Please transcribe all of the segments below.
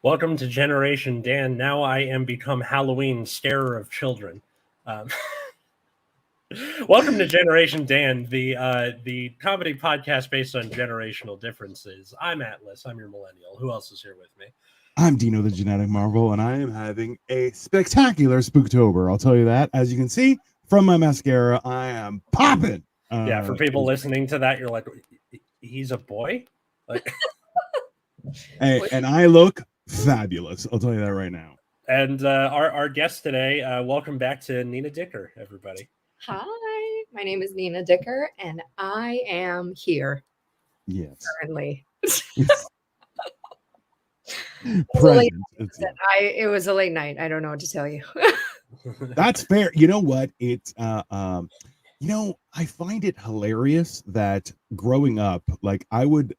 Welcome to Generation Dan. Now I am become Halloween starer of children. Um, welcome to Generation Dan, the comedy podcast based on generational differences. I'm Atlas. I'm your millennial. Who else is here with me? I'm Dino the Genetic Marvel, and I am having a spectacular Spooktober. I'll tell you that. As you can see from my mascara, I am popping. Yeah, for people listening to that, you're like, he's a boy? Like, hey, and I look fabulous. I'll tell you that right now. And our guest today, welcome back to Nina Dicker, everybody. Hi, my name is Nina Dicker, and I am here. Yes. Currently. Present. It was a late night. I don't know what to tell you. That's fair. You know what? It's I find it hilarious that growing up, like I would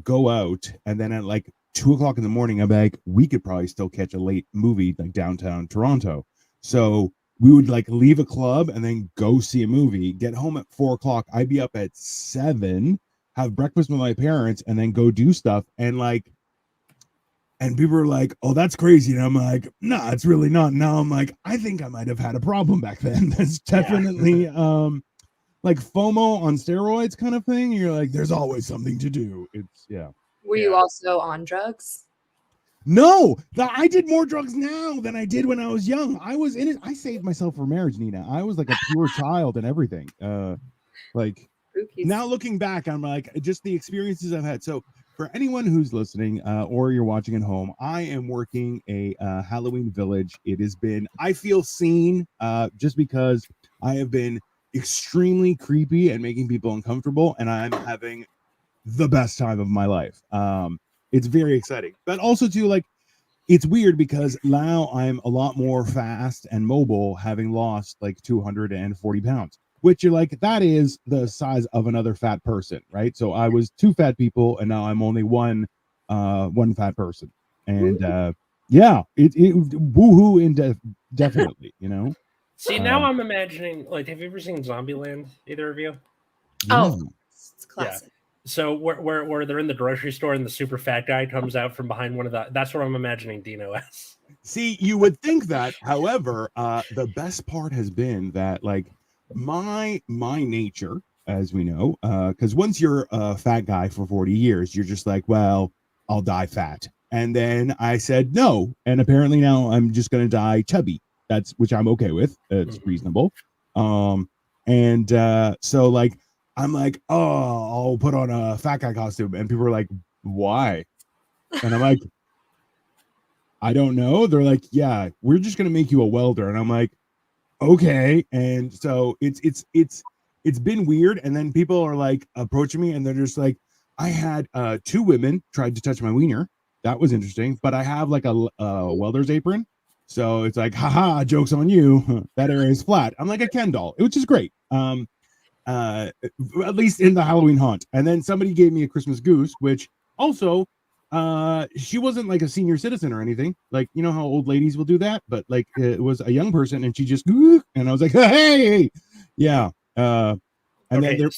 go out and then at like 2:00 in the morning, I'm like, we could probably still catch a late movie like downtown Toronto. So we would like leave a club and then go see a movie, get home at 4:00. I'd be up at 7, have breakfast with my parents, and then go do stuff. And people were like, oh, that's crazy. And I'm like, nah, it's really not. Now I'm like, I think I might have had a problem back then. That's definitely like FOMO on steroids kind of thing. You're like, there's always something to do. Were you also on drugs? No, I did more drugs now than I did when I was young. I was in it. I saved myself for marriage, Nina. I was like a pure child and everything. Now looking back, I'm like, just the experiences I've had. So for anyone who's listening or you're watching at home, I am working a Halloween Village. It has been, I feel seen just because I have been extremely creepy and making people uncomfortable, and I'm having the best time of my life. It's very exciting, but also too, like, it's weird because now I'm a lot more fast and mobile, having lost like 240 pounds, which you're like, that is the size of another fat person, right? So I was 2 fat people, and now I'm only one fat person, and it woohoo definitely, you know. See, now I'm imagining, like, have you ever seen Zombieland? Either of you? Oh, it's classic. Yeah. So where they're in the grocery store and the super fat guy comes out from behind one of the, that's what I'm imagining Dino as. See, you would think that. However, the best part has been that, like, my nature, as we know, because once you're a fat guy for 40 years, you're just like, well, I'll die fat. And then I said no, and apparently now I'm just gonna die chubby. Which I'm okay with. It's reasonable. So like, I'm like, oh, I'll put on a fat guy costume, and people are like, why? And I'm like, I don't know. They're like, yeah, we're just gonna make you a welder, and I'm like, okay. And so it's been weird. And then people are like approaching me, and they're just like, I had 2 women tried to touch my wiener. That was interesting, but I have like a welder's apron. So it's like, haha, joke's on you. That area is flat. I'm like a Ken doll, which is great. At least in the Halloween haunt. And then somebody gave me a Christmas goose, which also, she wasn't like a senior citizen or anything. Like, you know how old ladies will do that? But like, it was a young person, and she just, and I was like, hey, yeah. And then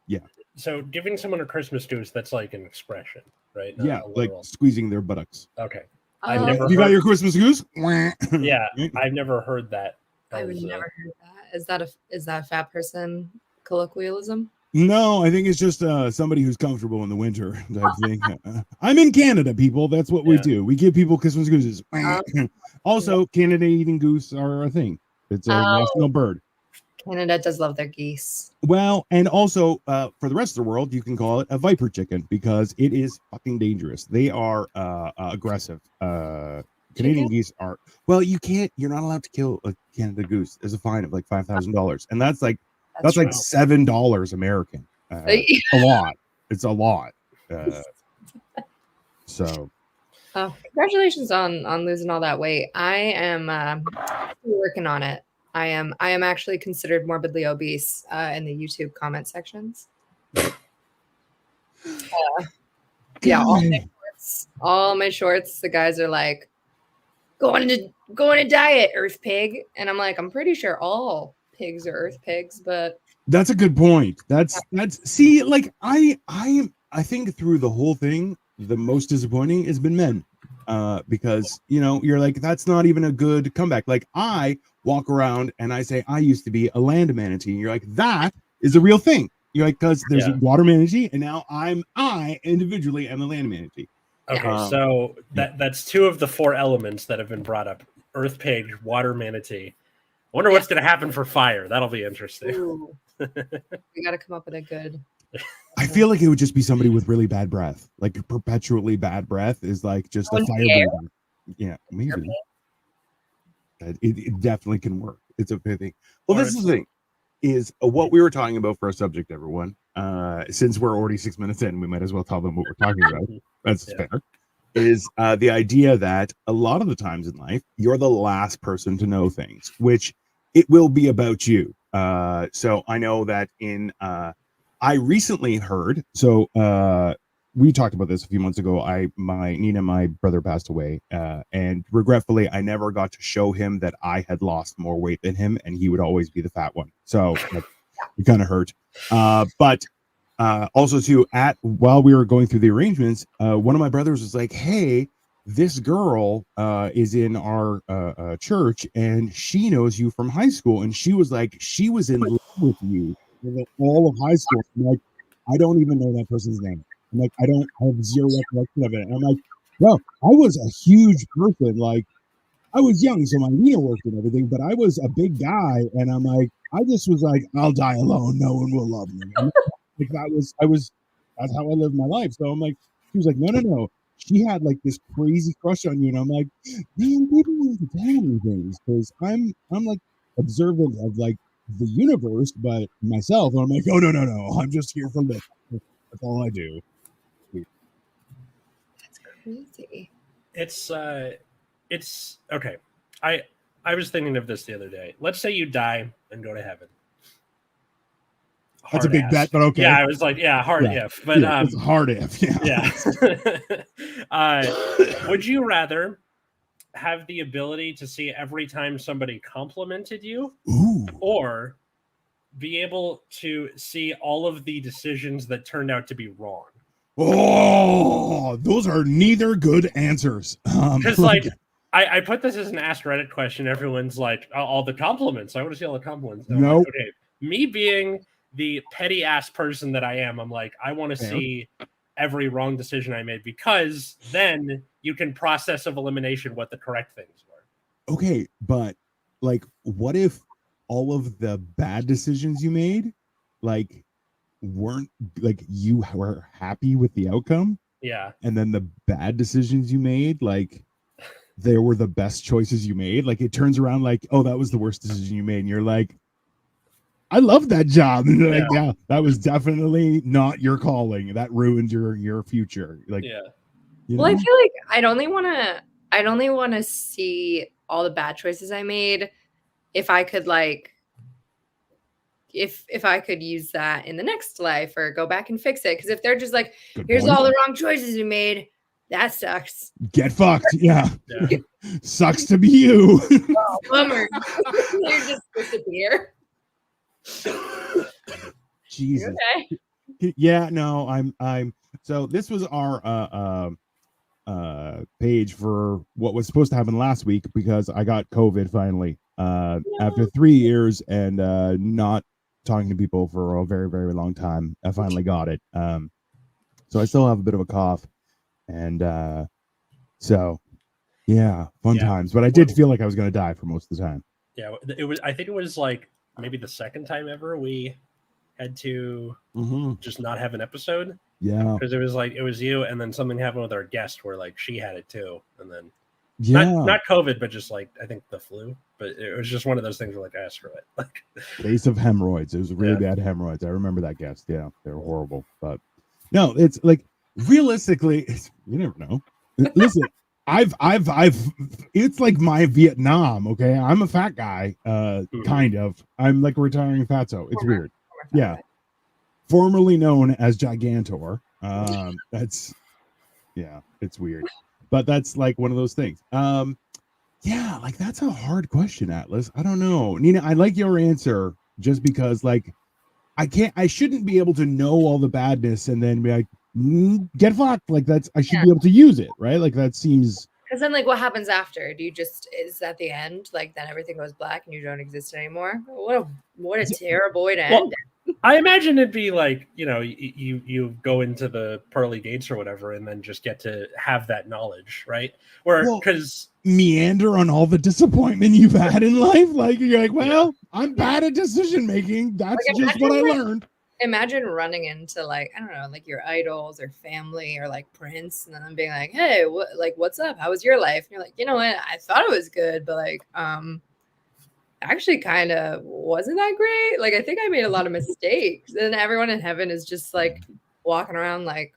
yeah. So giving someone a Christmas goose, that's like an expression, right? Yeah, like squeezing their buttocks. Okay. I've never you got your Christmas goose? Yeah, I've never heard that. I would never heard that. Is that a fat person colloquialism? No, I think it's just somebody who's comfortable in the winter type thing. I'm in Canada, people. That's what we do. We give people Christmas gooses. Also, Canada eating goose are a thing. It's a national bird. Canada does love their geese. Well, and also for the rest of the world, you can call it a viper chicken because it is fucking dangerous. They are aggressive. Canadian geese are. Well, you're not allowed to kill a Canada goose. There's a fine of like $5,000, and that's like $7 American. A lot. It's a lot. So. Congratulations on losing all that weight. I am working on it. I am actually considered morbidly obese in the YouTube comment sections. Yeah, all my shorts. The guys are like, go on a diet, Earth Pig, and I'm like, I'm pretty sure all pigs are Earth pigs, but that's a good point. That's see, like I think through the whole thing, the most disappointing has been men. because you're like, that's not even a good comeback. Like I walk around and I say I used to be a land manatee, and you're like, that is a real thing. You're like, because there's a water manatee, and now I individually am a land manatee. Okay, so that's 2 of the 4 elements that have been brought up: earth pig, water manatee. I wonder what's going to happen for fire. That'll be interesting. We got to come up with a good. I feel like it would just be somebody with really bad breath, like perpetually bad breath is like just a fire breather. Yeah, maybe. It definitely can work. It's a thing. Well, this is the thing. Is what we were talking about for a subject, everyone. Since we're already 6 minutes in, we might as well tell them what we're talking about. That's fair. Is the idea that a lot of the times in life, you're the last person to know things, which it will be about you. So I know that I recently heard, so we talked about this a few months ago. My brother passed away, and regretfully, I never got to show him that I had lost more weight than him, and he would always be the fat one. So it kind of hurt. But also too, while we were going through the arrangements, one of my brothers was like, "Hey, this girl is in our church, and she knows you from high school." And she was like, she was in love with you in all of high school. I'm like, I don't even know that person's name. I'm like, I have zero recollection of it. And I'm like, well, I was a huge person. Like, I was young, so my wiener worked and everything, but I was a big guy. And I'm like, I just was like, I'll die alone. No one will love me. And like that's how I lived my life. So I'm like, she was like, no. She had like this crazy crush on you. And I'm like, man, people need to tell me things because I'm like observant of like the universe, but myself, I'm like, oh no, I'm just here for this. That's all I do. That's crazy. It's okay. I was thinking of this the other day. Let's say you die and go to heaven. That's a big bet, but okay. Yeah, I was like, hard if, but it's hard if, would you rather have the ability to see every time somebody complimented you, or be able to see all of the decisions that turned out to be wrong? Oh, those are neither good answers. Because like I put this as an Ask Reddit question. Everyone's like, all the compliments. I want to see all the compliments. No. Like, okay, me being the petty ass person that I am, I'm like, I want to see every wrong decision I made, because then you can process of elimination what the correct things were. Okay, but like, what if all of the bad decisions you made, like, weren't like you were happy with the outcome? Yeah. And then the bad decisions you made, like, they were the best choices you made. Like, it turns around like, oh, that was the worst decision you made. And you're like, I love that job. And you're like, yeah, that was definitely not your calling. That ruined your future. Like, well, I feel like I'd only want to see all the bad choices I made if I could like, if I could use that in the next life or go back and fix it. Because if they're just like, here's all the wrong choices you made, that sucks. Get fucked. Yeah. Sucks to be you. Oh, bummer. You're just disappear. Jesus. Okay. Yeah, no, I'm so this was our page for what was supposed to happen last week, because I got COVID finally after 3 years and not talking to people for a very, very long time. I finally got it. So I still have a bit of a cough, and so yeah, fun times. But I did feel like I was going to die for most of the time. Yeah, it was. I think it was like maybe the second time ever we had to just not have an episode. Yeah, because it was you, and then something happened with our guest where like she had it too, and then not COVID, but just like I think the flu. But it was just one of those things where like, screw it. Like, case of hemorrhoids. It was really bad hemorrhoids. I remember that guest. Yeah, they were horrible. But no, it's like realistically, you never know. Listen, I've it's like my Vietnam. Okay, I'm a fat guy, kind of. I'm like a retiring fatso. It's weird. Yeah, formerly known as Gigantor. That's it's weird, but that's like one of those things. Yeah, like that's a hard question, Atlas. I don't know, Nina. I like your answer just because, like, I shouldn't be able to know all the badness and then be like, get fucked. Like I should be able to use it, right? Like that seems Because then, like, what happens after? Do you just is that the end? Like, then everything goes black and you don't exist anymore? What a terrible way to Well, end it. I imagine it'd be like, you go into the pearly gates or whatever, and then just get to have that knowledge, right? Or Well, because meander on all the disappointment you've had in life. Like you're like, well, I'm bad at decision making. That's Like, just what I imagine, like, learned. Imagine running into, like, I don't know, like your idols or family or like Prince, and then them being like, "Hey, what's up? How was your life?" And you're like, "You know what? I thought it was good, but like, actually kind of wasn't that great. Like, I think I made a lot of mistakes." And everyone in heaven is just like walking around like,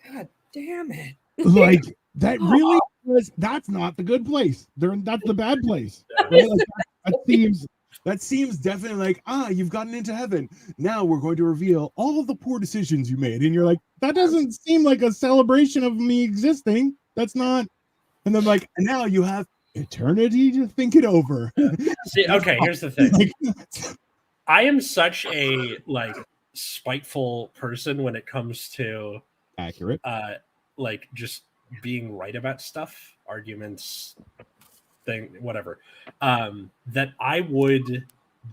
"God damn it." Like that really was. That's not the good place. That's the bad place. Right? Like, that seems definitely like, you've gotten into heaven. Now we're going to reveal all of the poor decisions you made. And you're like, that doesn't seem like a celebration of me existing. That's not. And then like, now you have eternity to think it over. See, okay, here's the thing. I am such a like spiteful person when it comes to accurate. Like just being right about stuff, arguments, whatever, that I would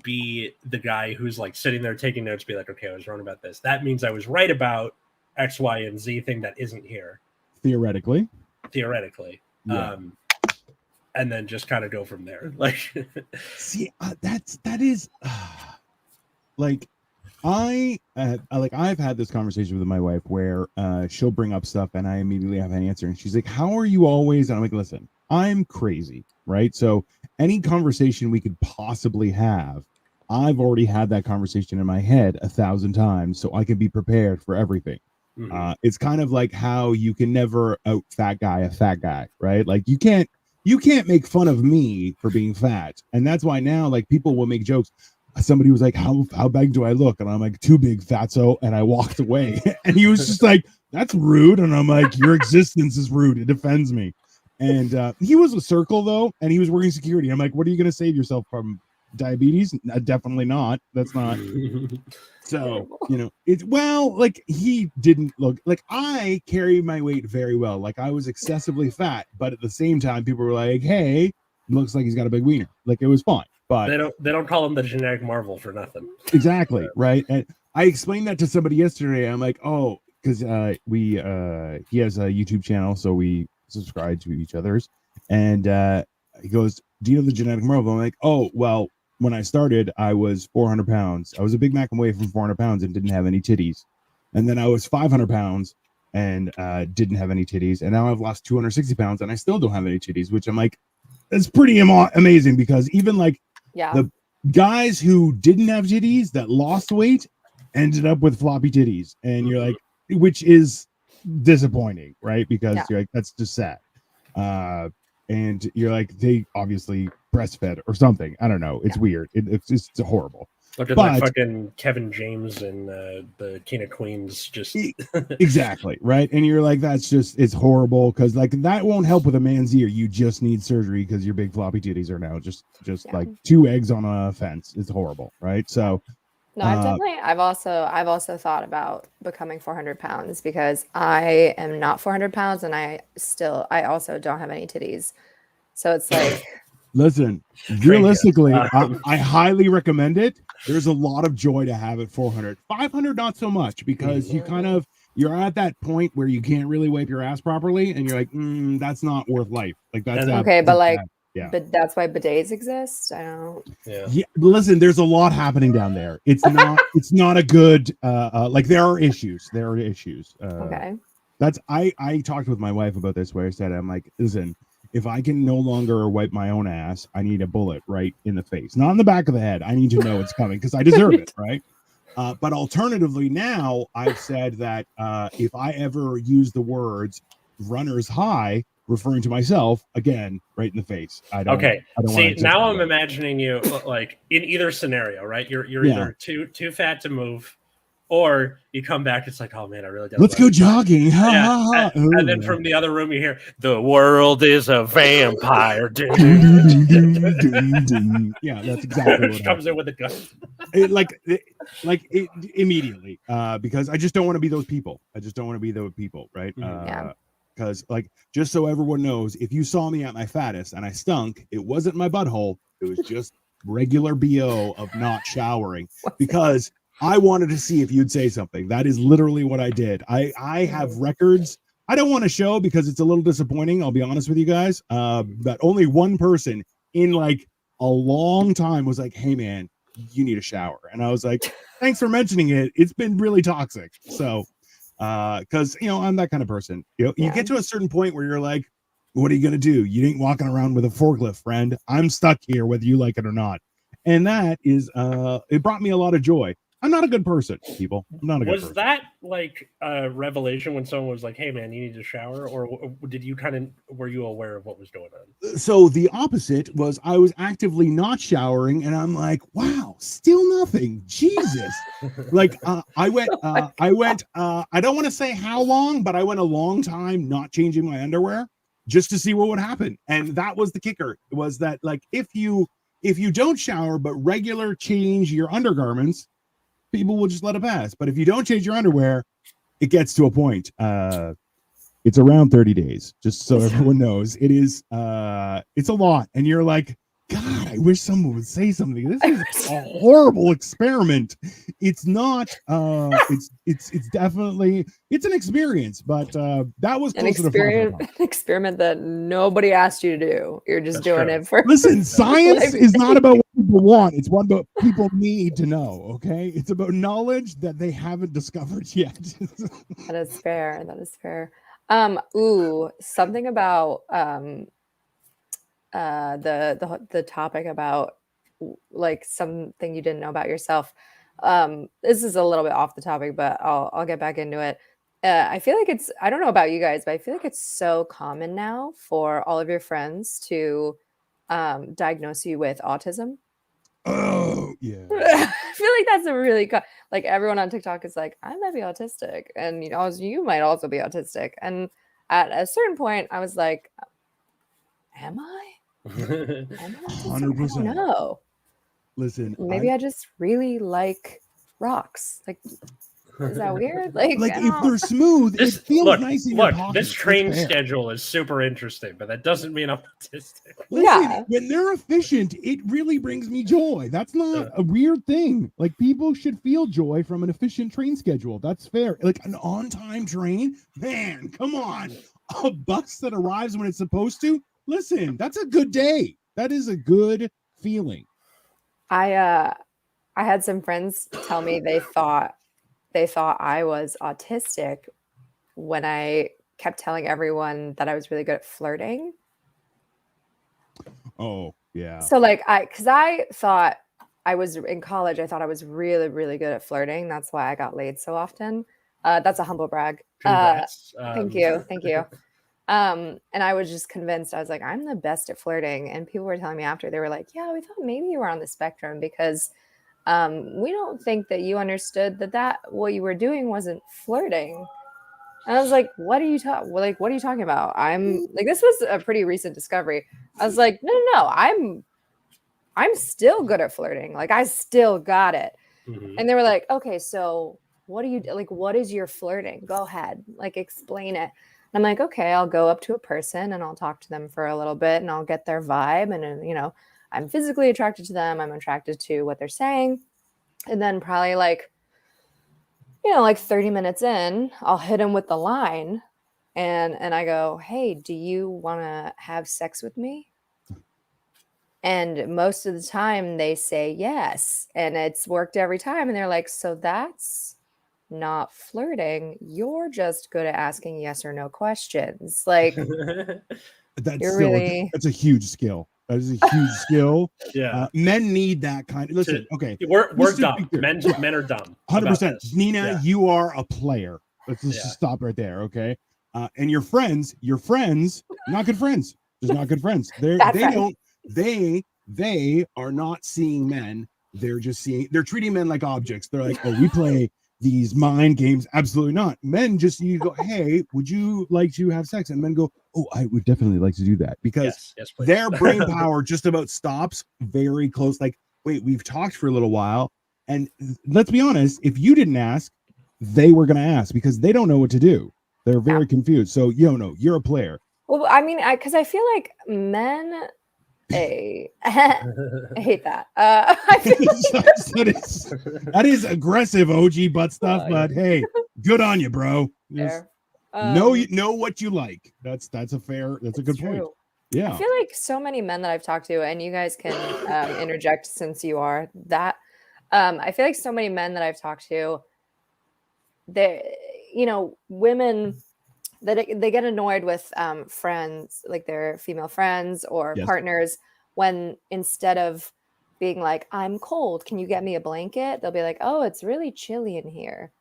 be the guy who's like sitting there taking notes, be like, okay, I was wrong about this. That means I was right about X, Y, and Z thing that isn't here. Theoretically. Yeah. And then just kind of go from there. Like, see, that is like, I've had this conversation with my wife where she'll bring up stuff and I immediately have an answer, and she's like, how are you always? And I'm like, listen, I'm crazy, right? So any conversation we could possibly have, I've already had that conversation in my head 1,000 times, so I can be prepared for everything. Mm-hmm. It's kind of like how you can never out fat guy a fat guy, right? Like you can't make fun of me for being fat. And that's why now, like, people will make jokes. Somebody was like, how big do I look? And I'm like, too big, fatso. And I walked away. And he was just like, that's rude. And I'm like, your existence is rude. It offends me. And he was a circle, though, and he was working security. I'm like, what are you going to save yourself from? Diabetes? Definitely not. That's not. So, like, he didn't look like, I carry my weight very well. Like, I was excessively fat, but at the same time, people were like, hey, looks like he's got a big wiener. Like, it was fine. But they don't call him the genetic marvel for nothing. Exactly. Right. And I explained that to somebody yesterday. I'm like, oh, because he has a YouTube channel, so we subscribe to each other's. And he goes, do you know the genetic marvel? I'm like, oh, well, when I started, I was 400 pounds. I was a Big Mac away from 400 pounds and didn't have any titties. And then I was 500 pounds and didn't have any titties. And now I've lost 260 pounds and I still don't have any titties, which I'm like, that's pretty amazing, because even like the guys who didn't have titties that lost weight ended up with floppy titties. And you're like, which is disappointing, right? Because you're like, that's just sad. And you're like, they obviously breastfed or something. I don't know. It's weird. It's just horrible. Look at like fucking Kevin James and the King of Queens. Just exactly, right? And you're like, it's horrible, because like that won't help with a man's ear. You just need surgery because your big floppy titties are now just like 2 eggs on a fence. It's horrible, right? So no, I've also thought about becoming 400 pounds, because I am not 400 pounds and I also don't have any titties. So it's like, listen, realistically, I highly recommend it. There's a lot of joy to have at 400. 500, not so much, because you're at that point where you can't really wipe your ass properly, and you're like, that's not worth life. Like that's okay, but like. Yeah. But that's why bidets exist. I don't. Yeah. Listen, there's a lot happening down there. It's not a good. Like there are issues. Okay. That's I talked with my wife about this, where I said, I'm like, listen, if I can no longer wipe my own ass, I need a bullet right in the face, not in the back of the head. I need to know it's coming because I deserve it, right? But alternatively, now I've said that if I ever use the words "runner's high," referring to myself, again, right in the face. I don't see, now I'm imagining you like in either scenario, right? You're either too fat to move, or you come back, it's like, oh man, I really got let's go jogging. And then from the other room you hear, the world is a vampire. Yeah, that's exactly what comes in with a gun. Immediately. Because I just don't want to be those people. Right? because like just so everyone knows, if you saw me at my fattest and I stunk, it wasn't my butthole. It was just regular BO of not showering because I wanted to see if you'd say something. That is literally what I did. I have records. I don't want to show because it's a little disappointing. I'll be honest with you guys. That only one person in like a long time was like, "Hey man, you need a shower," and I was like, "Thanks for mentioning it. It's been really toxic." So, because I'm that kind of person. You get to a certain point where you're like, "What are you gonna do? You ain't walking around with a forklift, friend. I'm stuck here, whether you like it or not." And that is, it brought me a lot of joy. I'm not a good person, people. I'm not a good person. Was that like a revelation when someone was like, "Hey, man, you need to shower," or did you were you aware of what was going on? So the opposite was I was actively not showering, and I'm like, "Wow, still nothing." Jesus, like I went. I don't want to say how long, but I went a long time not changing my underwear just to see what would happen, and that was the kicker. Was that like if you don't shower but regular change your undergarments, people will just let it pass. But if you don't change your underwear, it gets to a point. It's around 30 days, just so everyone knows. It is it's a lot. And you're like, God, I wish someone would say something. This is a horrible experiment. It's not it's definitely it's an experience, but that was an experiment that nobody asked you to do. You're just doing it for listen, science is not about what people want, it's what about people need to know. Okay, it's about knowledge that they haven't discovered yet. That is fair. Something about the topic about like something you didn't know about yourself. This is a little bit off the topic, but I'll get back into it. I feel like I don't know about you guys, but I feel like it's so common now for all of your friends to diagnose you with autism. Oh yeah. I feel like that's a really like everyone on TikTok is like, I might be autistic, and you might also be autistic. And at a certain point, I was like, am I? Am I autistic? 100%. I don't know. Listen, Maybe I just really like rocks. Like, is that weird? Like if they're smooth, it feels nice in your pocket. This train schedule is super interesting, but that doesn't mean I'm autistic. Listen, when they're efficient, it really brings me joy. That's not a weird thing. Like, people should feel joy from an efficient train schedule. That's fair. Like an on-time train, man, come on. A bus that arrives when it's supposed to. Listen, that's a good day. That is a good feeling. I had some friends tell me they thought I was autistic when I kept telling everyone that I was really good at flirting. Oh, yeah. So like because I thought I was in college, I thought I was really, really good at flirting. That's why I got laid so often. That's a humble brag. Thank you. And I was just convinced. I was like, I'm the best at flirting. And people were telling me after, they were like, yeah, we thought maybe you were on the spectrum because we don't think that you understood that what you were doing wasn't flirting. And I was like, what are you talking about? I'm like, this was a pretty recent discovery. I was like, no, I'm still good at flirting. Like, I still got it. Mm-hmm. And they were like, okay, so what is your flirting? Go ahead, like, explain it. And I'm like, okay, I'll go up to a person and I'll talk to them for a little bit and I'll get their vibe. And, I'm physically attracted to them. I'm attracted to what they're saying. And then probably like 30 minutes in, I'll hit them with the line and I go, hey, do you want to have sex with me? And most of the time they say yes. And it's worked every time. And they're like, so that's not flirting. You're just good at asking yes or no questions. Like, that's a huge skill. That is a huge skill. Yeah. Men need that kind of listen. Okay. We're dumb. Men are dumb. 100%. Nina, you are a player. Let's just stop right there. Okay. And your friends, not good friends. Just not good friends. They are not seeing men. They're treating men like objects. They're like, oh, we play these mind games. Absolutely not. Men just, you go, hey, would you like to have sex? And men go, oh, I would definitely like to do that, because yes, their brain power just about stops very close. Like, wait, we've talked for a little while. And let's be honest, if you didn't ask, they were going to ask because they don't know what to do. They're very confused. So, you're a player. Well, I mean, because I feel like men. I hate that. I feel that is aggressive OG butt stuff, but hey, good on you, bro. fair. Know what you like. That's a good point. True. Yeah. I feel like so many men that I've talked to, and you guys can interject since you are that. I feel like so many men that I've talked to, women that they get annoyed with friends, like their female friends or Yes. partners, when instead of being like, I'm cold, can you get me a blanket? They'll be like, oh, it's really chilly in here.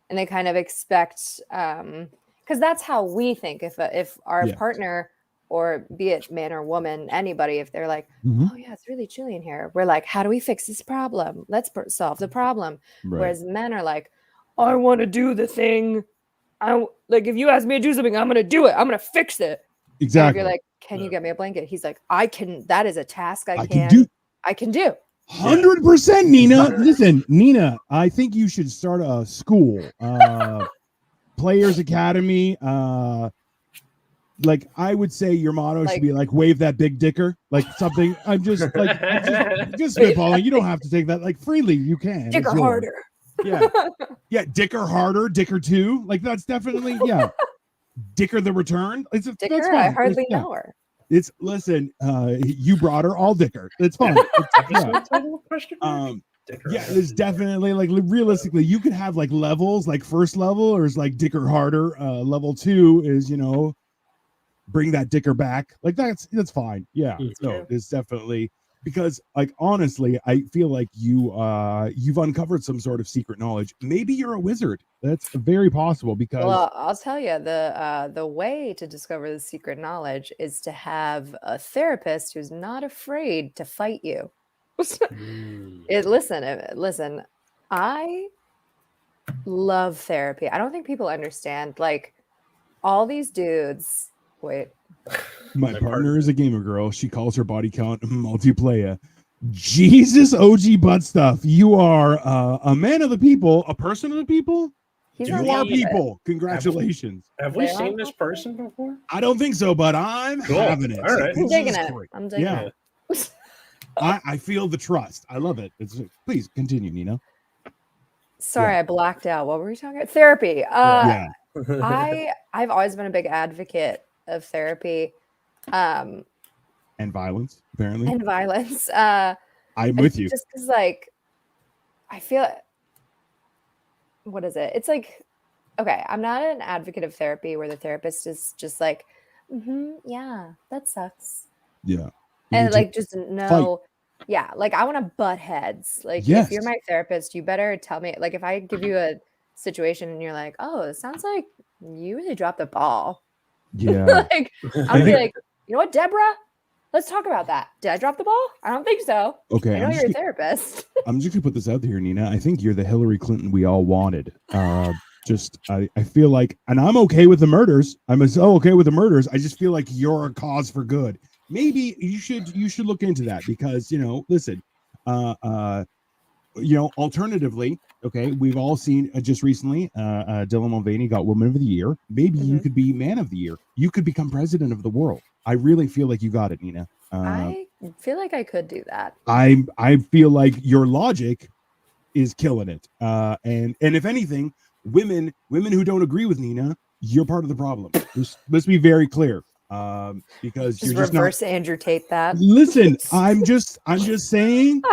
And they kind of expect, because that's how we think. If our Yeah. partner, or be it man or woman, anybody, if they're like, Mhm. oh yeah, it's really chilly in here, we're like, how do we fix this problem? Let's solve the problem. Right. Whereas men are like, I want to do the thing. Like, if you ask me to do something, I'm gonna do it. I'm gonna fix it. Exactly. And if you're like, can you get me a blanket? He's like, I can. That is a task I can do. I can do. 100%, Nina. Listen, Nina, I think you should start a school, Players Academy. Like, I would say your motto should be like, wave that big dicker, like something. I'm just spitballing. You don't have to take that like freely. You can. Dicker harder. Yeah, dicker harder, dicker two. Like, that's definitely Dicker the return. Dicker, that's fine. I hardly know her. Listen, you brought her all dicker. It's fine. There's definitely, like, realistically, you could have like levels, like first level or is like dicker harder. Level 2 is, bring that dicker back. Like, that's fine. Yeah. So it's definitely, because, like, honestly, I feel like you've uncovered some sort of secret knowledge. Maybe you're a wizard. That's very possible, because I'll tell you, the way to discover the secret knowledge is to have a therapist who's not afraid to fight you. Listen, I love therapy. I don't think people understand, like, all these dudes. Wait. My partner is a gamer girl. She calls her body count multiplayer. Jesus, OG butt stuff. You are a man of the people, a person of the people. You are people. Congratulations. Have we seen this person before? I don't think so, but I'm having it. All right. I'm digging it. I'm digging it. I feel the trust. I love it. Please continue, Nina. Sorry, I blacked out. What were we talking about? Therapy. I've always been a big advocate of therapy. And violence, apparently. And violence. I'm with you. Just because, like, I feel, what is it? It's like, okay, I'm not an advocate of therapy where the therapist is just like, yeah, that sucks. Yeah. And like, just no, yeah, like, I want to butt heads. Like, if you're my therapist, you better tell me. Like, if I give you a situation and you're like, oh, it sounds like you really dropped the ball. Yeah. Like, I'll be like, you know what, Deborah? Let's talk about that. Did I drop the ball? I don't think so. Okay. I know you're a therapist. I'm just gonna put this out there, Nina. I think you're the Hillary Clinton we all wanted. I feel like, and I'm okay with the murders. I'm so okay with the murders. I just feel like you're a cause for good. Maybe you should look into that, because, listen, alternatively, okay, we've all seen just recently, Dylan Mulvaney got Woman of the Year. Maybe you could be Man of the Year. You could become president of the world. I really feel like you got it, Nina. I feel like I could do that. I feel like your logic is killing it. And if anything, women who don't agree with Nina, you're part of the problem. Let's be very clear. Because just you're just reverse not, Andrew Tate that. Listen, I'm just saying.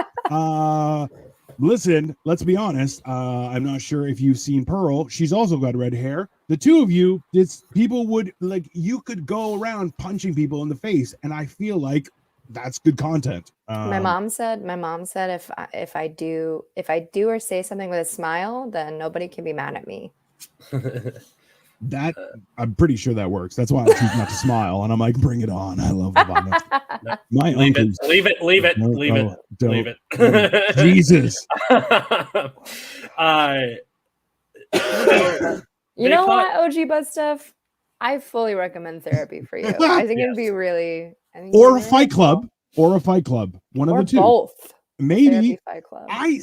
Listen, let's be honest. I'm not sure if you've seen Pearl. She's also got red hair. The two of you, people would, like, you could go around punching people in the face, and I feel like that's good content. My mom said if I do or say something with a smile, then nobody can be mad at me. That I'm pretty sure that works. That's why I choose not to smile, and I'm like, bring it on. I love the violence. My leave uncles, leave it. Jesus. You know what, OG Bud stuff? I fully recommend therapy for you. I think it'd be really, or a fight club, One of the two. Both. Maybe Fight club. I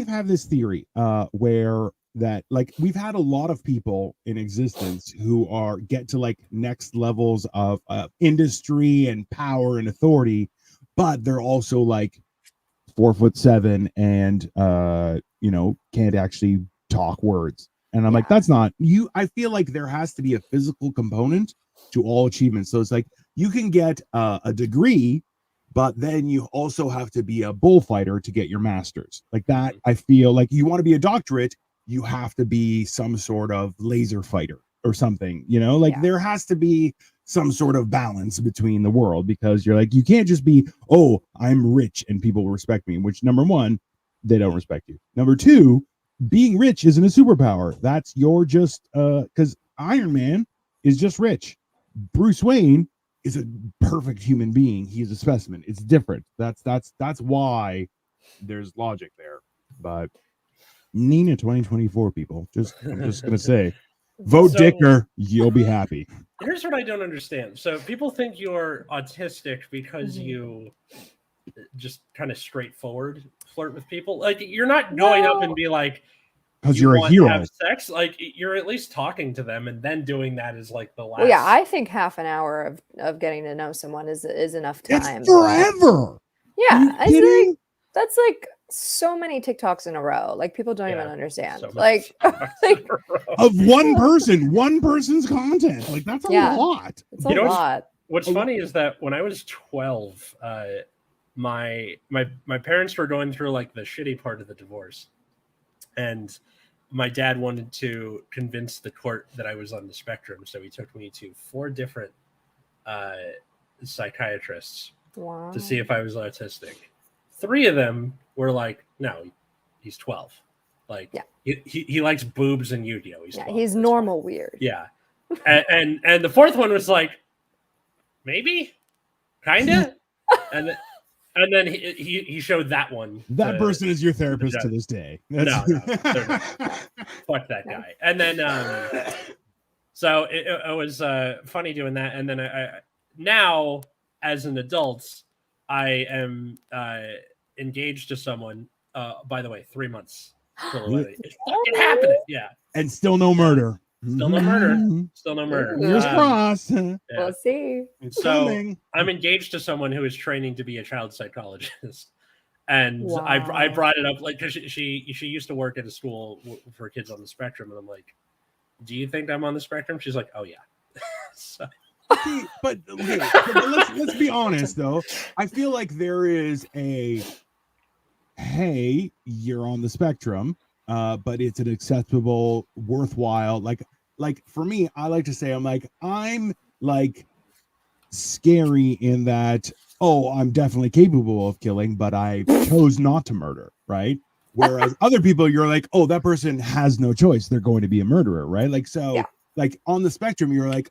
have this theory where that like we've had a lot of people in existence who are get to like next levels of industry and power and authority, but they're also like 4'7" and can't actually talk words. And I'm like, that's not you. I feel like there has to be a physical component to all achievements. So it's like you can get a degree, but then you also have to be a bullfighter to get your master's. Like that, I feel like you want to be a doctorate, you have to be some sort of laser fighter or something, there has to be some sort of balance between the world, because you're like, you can't just be, oh, I'm rich and people will respect me, which number one, they don't respect you. Number two, being rich isn't a superpower. That's because Iron Man is just rich. Bruce Wayne is a perfect human being. He's a specimen. It's different. That's why there's logic there. But Nina 2024 people, I'm just gonna say, vote Dicker, you'll be happy. Here's what I don't understand. So people think you're autistic because you just kind of straightforward flirt with people. Like you're not going up and be like, because you're a hero. Have sex, like you're at least talking to them, and then doing that is like the last. Well, yeah, I think half an hour of getting to know someone is enough time. It's forever. Yeah, I think that's like so many TikToks in a row. Like people don't even understand. So like of one person's content. Like that's a lot. It's a lot. What's funny is that when I was 12, my parents were going through like the shitty part of the divorce, and my dad wanted to convince the court that I was on the spectrum, so he took me to 4 different psychiatrists to see if I was autistic. 3 of them were like, no, he's 12. Like he likes boobs and Yu-Gi-Oh. He's normal weird. Yeah. and the 4th one was like, maybe, kinda. And then he showed that one. That person is your therapist to this day. No, fuck that guy. And then so it was funny doing that. And then I now as an adult, I am engaged to someone. By the way, 3 months. It's fucking happening. Yeah. And still no murder. Still no murder. Still no murder. Fingers crossed. We'll see. So I'm engaged to someone who is training to be a child psychologist, and I brought it up like because she used to work at a school for kids on the spectrum, and I'm like, "Do you think I'm on the spectrum?" She's like, "Oh yeah." So. But let's be honest though. I feel like there is a hey, you're on the spectrum. But it's an acceptable, worthwhile, like for me, I like to say I'm like scary in that, I'm definitely capable of killing, but I chose not to murder, right? Whereas other people, you're like, that person has no choice. They're going to be a murderer, right? Like, so like on the spectrum, you're like,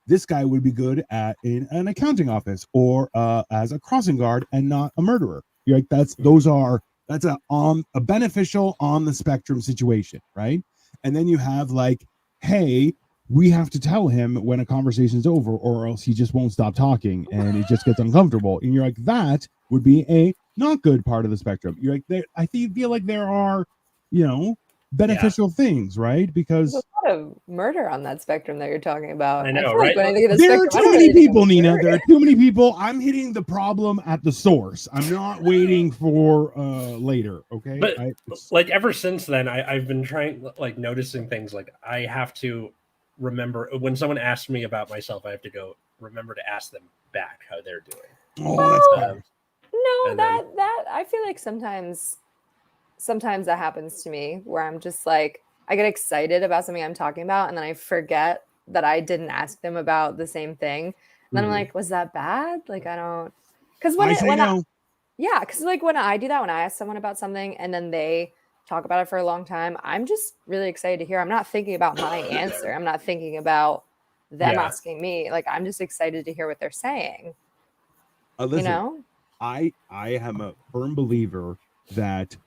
this guy would be good in an accounting office or as a crossing guard and not a murderer. You're like, that's a beneficial on the spectrum situation, right? And then you have like, hey, we have to tell him when a conversation's over or else he just won't stop talking and it just gets uncomfortable. And you're like, that would be a not good part of the spectrum. You're like, I feel like there are, beneficial things, right? Because there's a lot of murder on that spectrum that you're talking about. I know, right? There are too many people, Nina. There are too many people. I'm hitting the problem at the source. I'm not waiting for later. Okay. But like ever since then, I've been trying, like noticing things. Like I have to remember when someone asks me about myself, I have to go remember to ask them back how they're doing. Oh, that's bad. No, that I feel like sometimes that happens to me where I'm just like, I get excited about something I'm talking about and then I forget that I didn't ask them about the same thing. And then I'm like, was that bad? Like, I don't, because when I do that, when I ask someone about something and then they talk about it for a long time, I'm just really excited to hear. I'm not thinking about my answer. I'm not thinking about them asking me. Like, I'm just excited to hear what they're saying. Listen, I am a firm believer that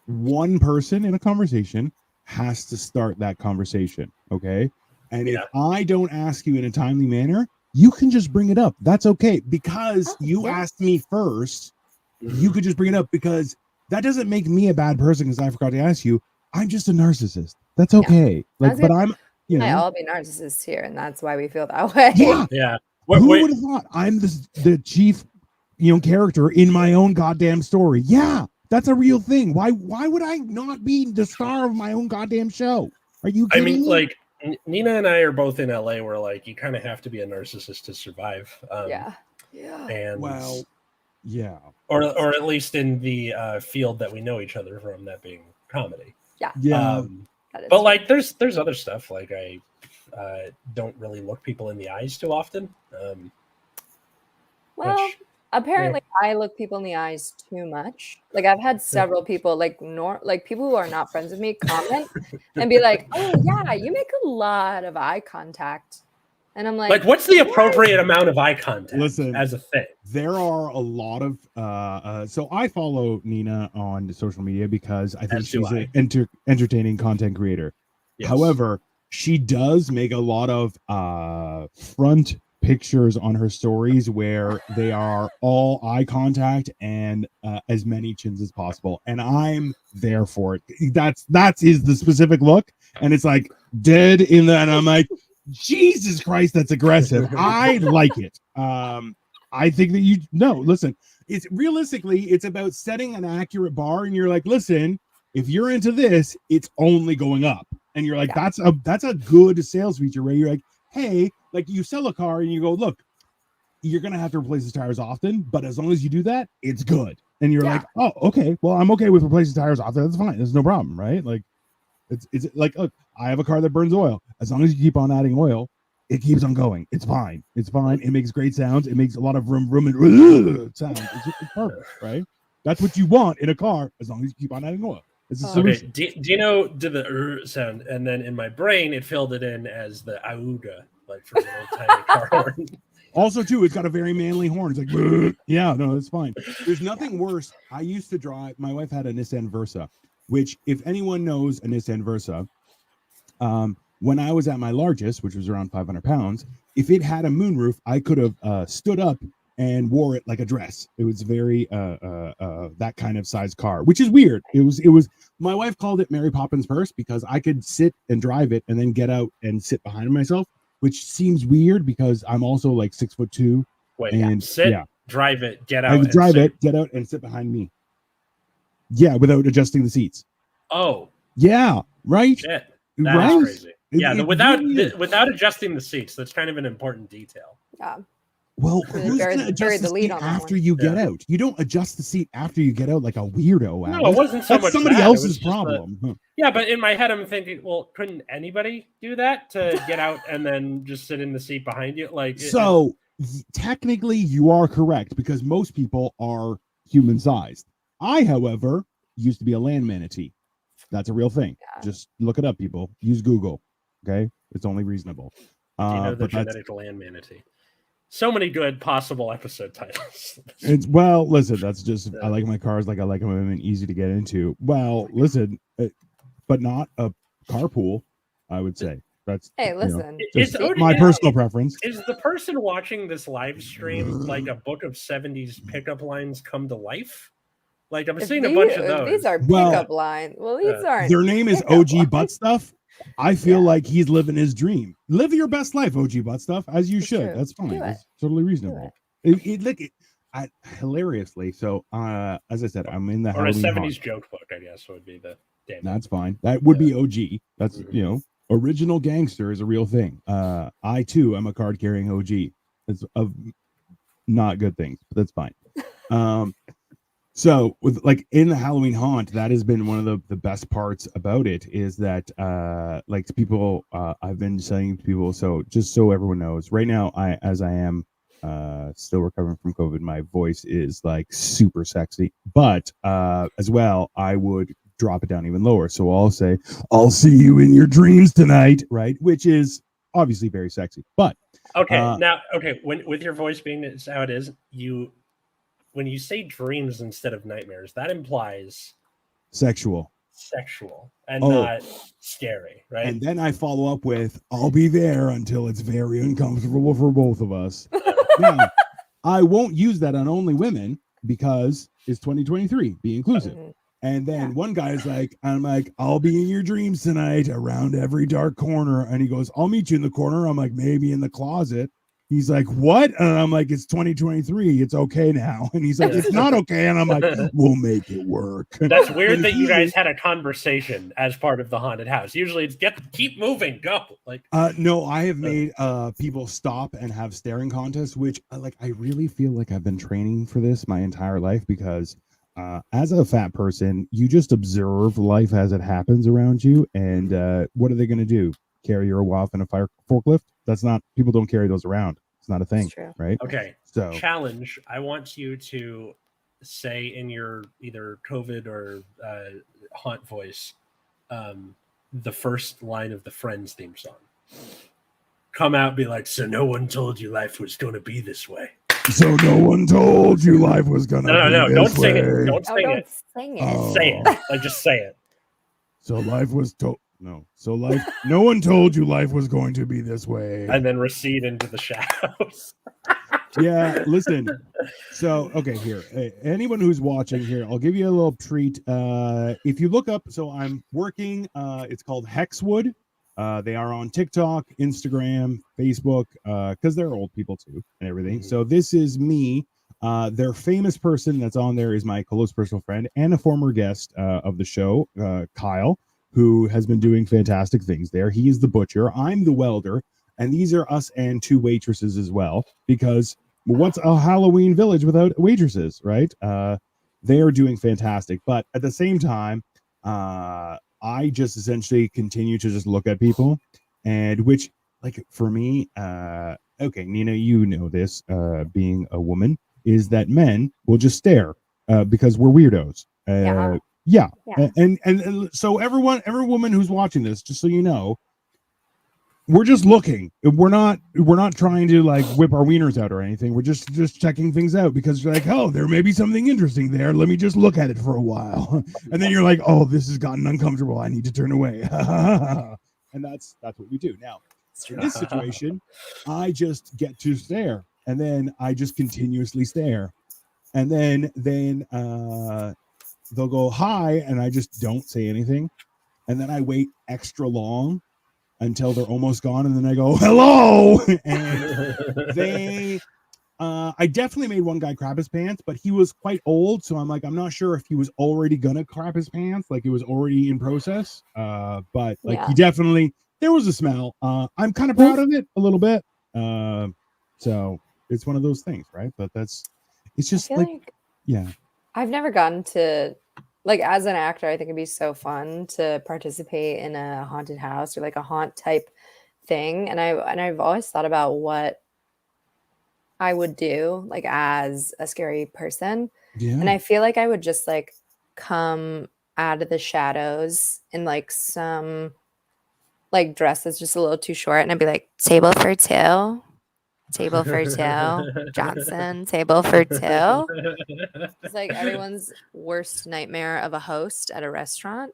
one person in a conversation has to start that conversation. Okay. And if I don't ask you in a timely manner, you can just bring it up. That's okay. Because you asked me first, you could just bring it up because that doesn't make me a bad person because I forgot to ask you. I'm just a narcissist. That's okay. Like, but I'm, you might know, all be narcissists here, and that's why we feel that way. Yeah. Who would have thought I'm the chief, character in my own goddamn story? Yeah, that's a real thing. Why would I not be the star of my own goddamn show? Are you kidding me? Like, Nina and I are both in LA where, like, you kind of have to be a narcissist to survive. Yeah. And yeah. Or at least in the field that we know each other from, that being comedy. Yeah. Yeah. But like, there's other stuff. Like, I don't really look people in the eyes too often. Apparently I look people in the eyes too much. Like, I've had several people, like people who are not friends with me, comment and be like, "Oh yeah, you make a lot of eye contact," and I'm like, what's the appropriate amount of eye contact? Listen, as a thing? There are a lot of so I follow Nina on social media because I think she's an entertaining content creator. Yes. However, she does make a lot of front pictures on her stories where they are all eye contact and as many chins as possible, and I'm there for it. That is the specific look, and it's like dead in that, and I'm like, Jesus Christ, that's aggressive. I like it. I think that listen, it's realistically, it's about setting an accurate bar, and you're like, listen, if you're into this, it's only going up, and you're like, that's a good sales feature where you're like, hey, like, you sell a car and you go, look, you're gonna have to replace the tires often, but as long as you do that, it's good. And you're like, oh, okay, well, I'm okay with replacing tires often. That's fine. There's no problem, right? Like, it's like, look, I have a car that burns oil. As long as you keep on adding oil, it keeps on going. It's fine. It's fine. It makes great sounds. It makes a lot of vroom and sounds. It's perfect, right? That's what you want in a car, as long as you keep on adding oil. It's a solution. Okay, Dino did the sound, and then in my brain, it filled it in as the auga, like for the old tiny car horn. Also, too, it's got a very manly horn. It's like, yeah, no, it's fine. There's nothing worse. I used to drive, my wife had a Nissan Versa, which, if anyone knows a Nissan Versa, when I was at my largest, which was around 500 pounds, if it had a moonroof, I could have stood up and wore it like a dress. It was very that kind of size car, which is weird. It was my wife called it Mary Poppins purse because I could sit and drive it and then get out and sit behind myself, which seems weird because I'm also like 6'2". Wait, and drive it, get out. I could drive it, get out, and sit behind me. Yeah, without adjusting the seats. Oh. Yeah, right? Shit. That is crazy. Yeah, without adjusting the seats, that's kind of an important detail. Yeah. Well, who's going to adjust the seat after you get out? You don't adjust the seat after you get out like a weirdo. No, it wasn't so much That's somebody else's problem. Yeah, but in my head, I'm thinking, well, couldn't anybody do that to get out and then just sit in the seat behind you? Like, technically, you are correct because most people are human-sized. I, however, used to be a land manatee. That's a real thing. Yeah. Just look it up, people. Use Google. Okay, it's only reasonable. The genetic land manatee. So many good possible episode titles. Listen, that's just, I like my cars like I like them and easy to get into. Well, listen, but not a carpool, I would say. That's, listen, just my personal preference. Is the person watching this live stream like a book of 70s pickup lines come to life? Like, I'm seeing a bunch of those. These are pickup lines. Well, these aren't. Their name is OG Butt Stuff. I feel like he's living his dream. Live your best life, OG Butt Stuff, as you should. True. That's fine. It's totally reasonable. Hilariously. So, as I said, I'm in the Halloween a 70s joke book, I guess would be the. That's fine. That would be OG. That's original gangster is a real thing. I too am a card carrying OG. It's of not good things, but that's fine. So with like in the Halloween haunt, that has been one of the best parts about it is that like people I've been saying to people, so just so everyone knows, right now I am still recovering from COVID, my voice is like super sexy, but as well I would drop it down even lower. So I'll say, I'll see you in your dreams tonight, right? Which is obviously very sexy. But when with your voice being how it is, when you say dreams instead of nightmares, that implies sexual and not scary, right? And then I follow up with, I'll be there until it's very uncomfortable for both of us. Now, I won't use that on only women because it's 2023. Be inclusive. And then one guy's like, I'm like, I'll be in your dreams tonight around every dark corner. And he goes, I'll meet you in the corner. I'm like, maybe in the closet. He's like, what? And I'm like, it's 2023. It's okay now. And he's like, it's not okay. And I'm like, we'll make it work. That's weird that you guys had a conversation as part of the haunted house. Usually it's keep moving, go. Like, no, I have made people stop and have staring contests, which like I really feel like I've been training for this my entire life, because as a fat person, you just observe life as it happens around you. And what are they going to do? Carry your off in a fire forklift? That's not, people don't carry those around. It's not a thing, right? Okay. So challenge. I want you to say in your either COVID or haunt voice the first line of the Friends theme song. Come out, be like, so no one told you life was going to be this way. So no one told you life was going to be no, this don't way. sing it. Don't sing don't it. sing it. Oh. Say it. Like, just say it. So life was told. No. So life, no one told you life was going to be this way. And then recede into the shadows. Yeah, listen. So, okay, here. Anyone who's watching here, I'll give you a little treat. If you look up, so I'm working, it's called Hexwood. They are on TikTok, Instagram, Facebook, because they're old people too and everything. So this is me. Their famous person that's on there is my close personal friend and a former guest of the show, Kyle, who has been doing fantastic things there. He is the butcher. I'm the welder. And these are us and two waitresses as well, because what's a Halloween village without waitresses, right? They are doing fantastic. But at the same time, I just essentially continue to just look at people, and which, like, for me, okay, Nina, you know this, being a woman, is that men will just stare because we're weirdos. Yeah. And so every woman who's watching this, just so you know, we're just looking. We're not trying to like whip our wieners out or anything. We're just checking things out because you're like, oh, there may be something interesting there. Let me just look at it for a while. And then you're like, oh, this has gotten uncomfortable. I need to turn away. And that's what we do. Now, in this situation, I just get to stare, and then I just continuously stare. And then they'll go hi, and I just don't say anything. And then I wait extra long until they're almost gone, and then I go, hello. And they I definitely made one guy crap his pants, but he was quite old, so I'm like, I'm not sure if he was already gonna crap his pants, like it was already in process. But like he definitely, there was a smell. I'm kind of proud of it a little bit. So it's one of those things, right? But it's just like yeah. I've never gotten to, like, as an actor, I think it'd be so fun to participate in a haunted house or like a haunt type thing. And I've always thought about what I would do, like, as a scary person. Yeah. And I feel like I would just like come out of the shadows in like some like dress that's just a little too short, and I'd be like, table for two. Table for two, Johnson, table for two. It's like everyone's worst nightmare of a host at a restaurant.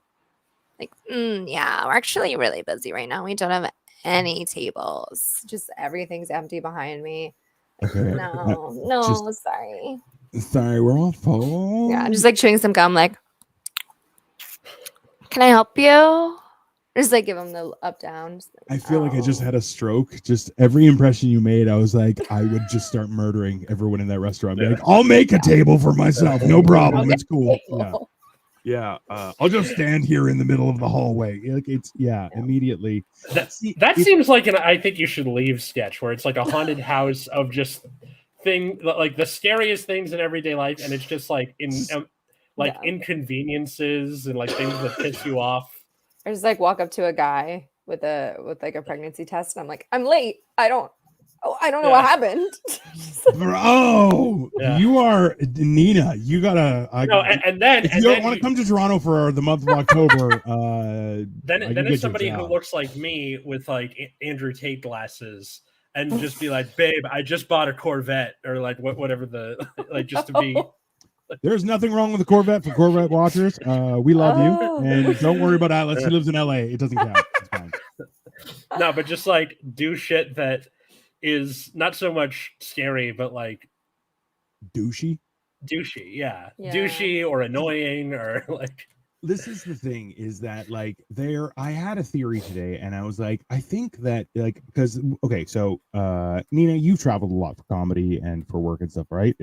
Like, yeah, we're actually really busy right now. We don't have any tables. Just everything's empty behind me. Like, okay. No, sorry. Sorry, we're all full. Yeah, I'm just like chewing some gum, like, can I help you? Just like give them the up down. Like, I feel like I just had a stroke. Just every impression you made, I was like, I would just start murdering everyone in that restaurant. Be like, I'll make a table for myself, no problem. It's cool. Yeah. I'll just stand here in the middle of the hallway. Like immediately. That seems like I think you should leave sketch where it's like a haunted house of just like the scariest things in everyday life, and it's just like inconveniences and like things that piss you off. I just like walk up to a guy with like a pregnancy test, and I'm like, I'm late. I don't know what happened. Bro, you are Nina. You gotta. And then if you don't want to come to Toronto for the month of October, then it's somebody who looks like me with like Andrew Tate glasses, and just be like, babe, I just bought a Corvette, or like whatever like just to be. There's nothing wrong with the Corvette for Corvette watchers. We love you, and don't worry about Atlas. He lives in LA. It doesn't count. It's fine. No, but just like do shit that is not so much scary, but like douchey. douchey. Yeah, Yeah. douchey or annoying or like. This is the thing, is that like I had a theory today, and I was like, I think that like, because okay, so Nina, you've traveled a lot for comedy and for work and stuff, right?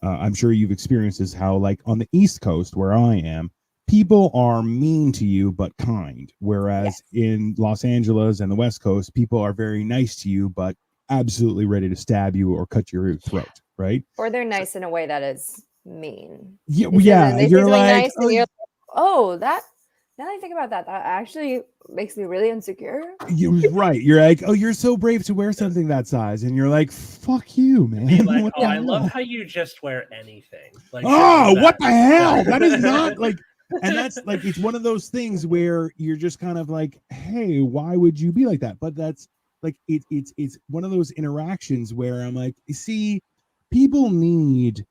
I'm sure you've experienced this, how like on the East Coast where I am, people are mean to you but kind, whereas in Los Angeles and the West Coast, people are very nice to you but absolutely ready to stab you or cut your throat, right? Or they're nice in a way that is mean. Yeah, They say you're something like, nice, and you're like, oh, that. Now that I think about that, that actually makes me really insecure. right. You're like, oh, you're so brave to wear something that size, and you're like, fuck you, man. Be like, What oh, the I hell? love how you just wear anything. Like, Oh, what the hell? Yeah. That is not like, and that's like, it's one of those things where you're just kind of like, hey, why would you be like that? But that's like, it's one of those interactions where I'm like, you see, people need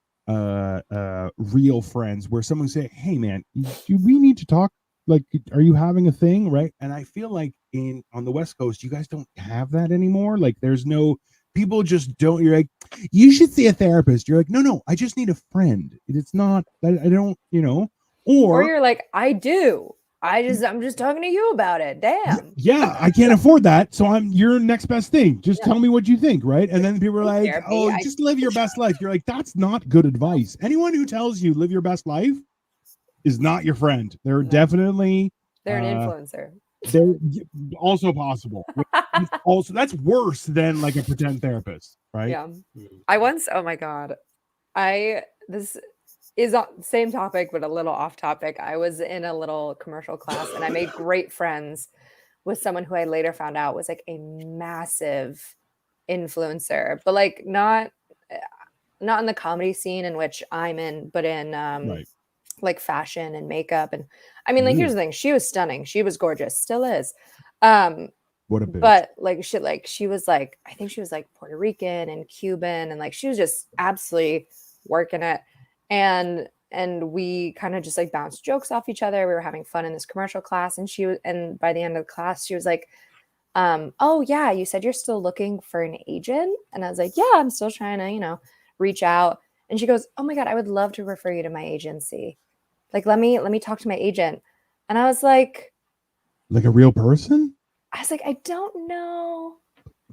real friends where someone say, hey man, do we need to talk? Like, are you having a thing, right? And I feel like on the West Coast, you guys don't have that anymore. Like, there's no, people just don't. You're like, you should see a therapist. You're like, no, I just need a friend. It's not, I don't, Or you're like, I do. I'm just talking to you about it. Damn. yeah, I can't afford that, so I'm your next best thing. Just tell me what you think, right? And then people are like, Therapy, oh, just live your best life. You're like, that's not good advice. Anyone who tells you live your best life is not your friend. They're definitely They're an influencer. They're also possible. Also, that's worse than like a pretend therapist, right? Yeah. I once, oh my God. This is on same topic, but a little off topic. I was in a little commercial class and I made great friends with someone who I later found out was like a massive influencer, but like not in the comedy scene in which I'm in, but in like fashion and makeup. And I mean, like, here's the thing. She was stunning. She was gorgeous. Still is. What a bitch. But she was like, I think she was like Puerto Rican and Cuban, and like she was just absolutely working it. And we kind of just like bounced jokes off each other. We were having fun in this commercial class, and by the end of the class, she was like, oh yeah, you said you're still looking for an agent? And I was like, yeah, I'm still trying to, reach out. And she goes, oh my God, I would love to refer you to my agency. Like, let me talk to my agent. And I was like a real person? I was like, I don't know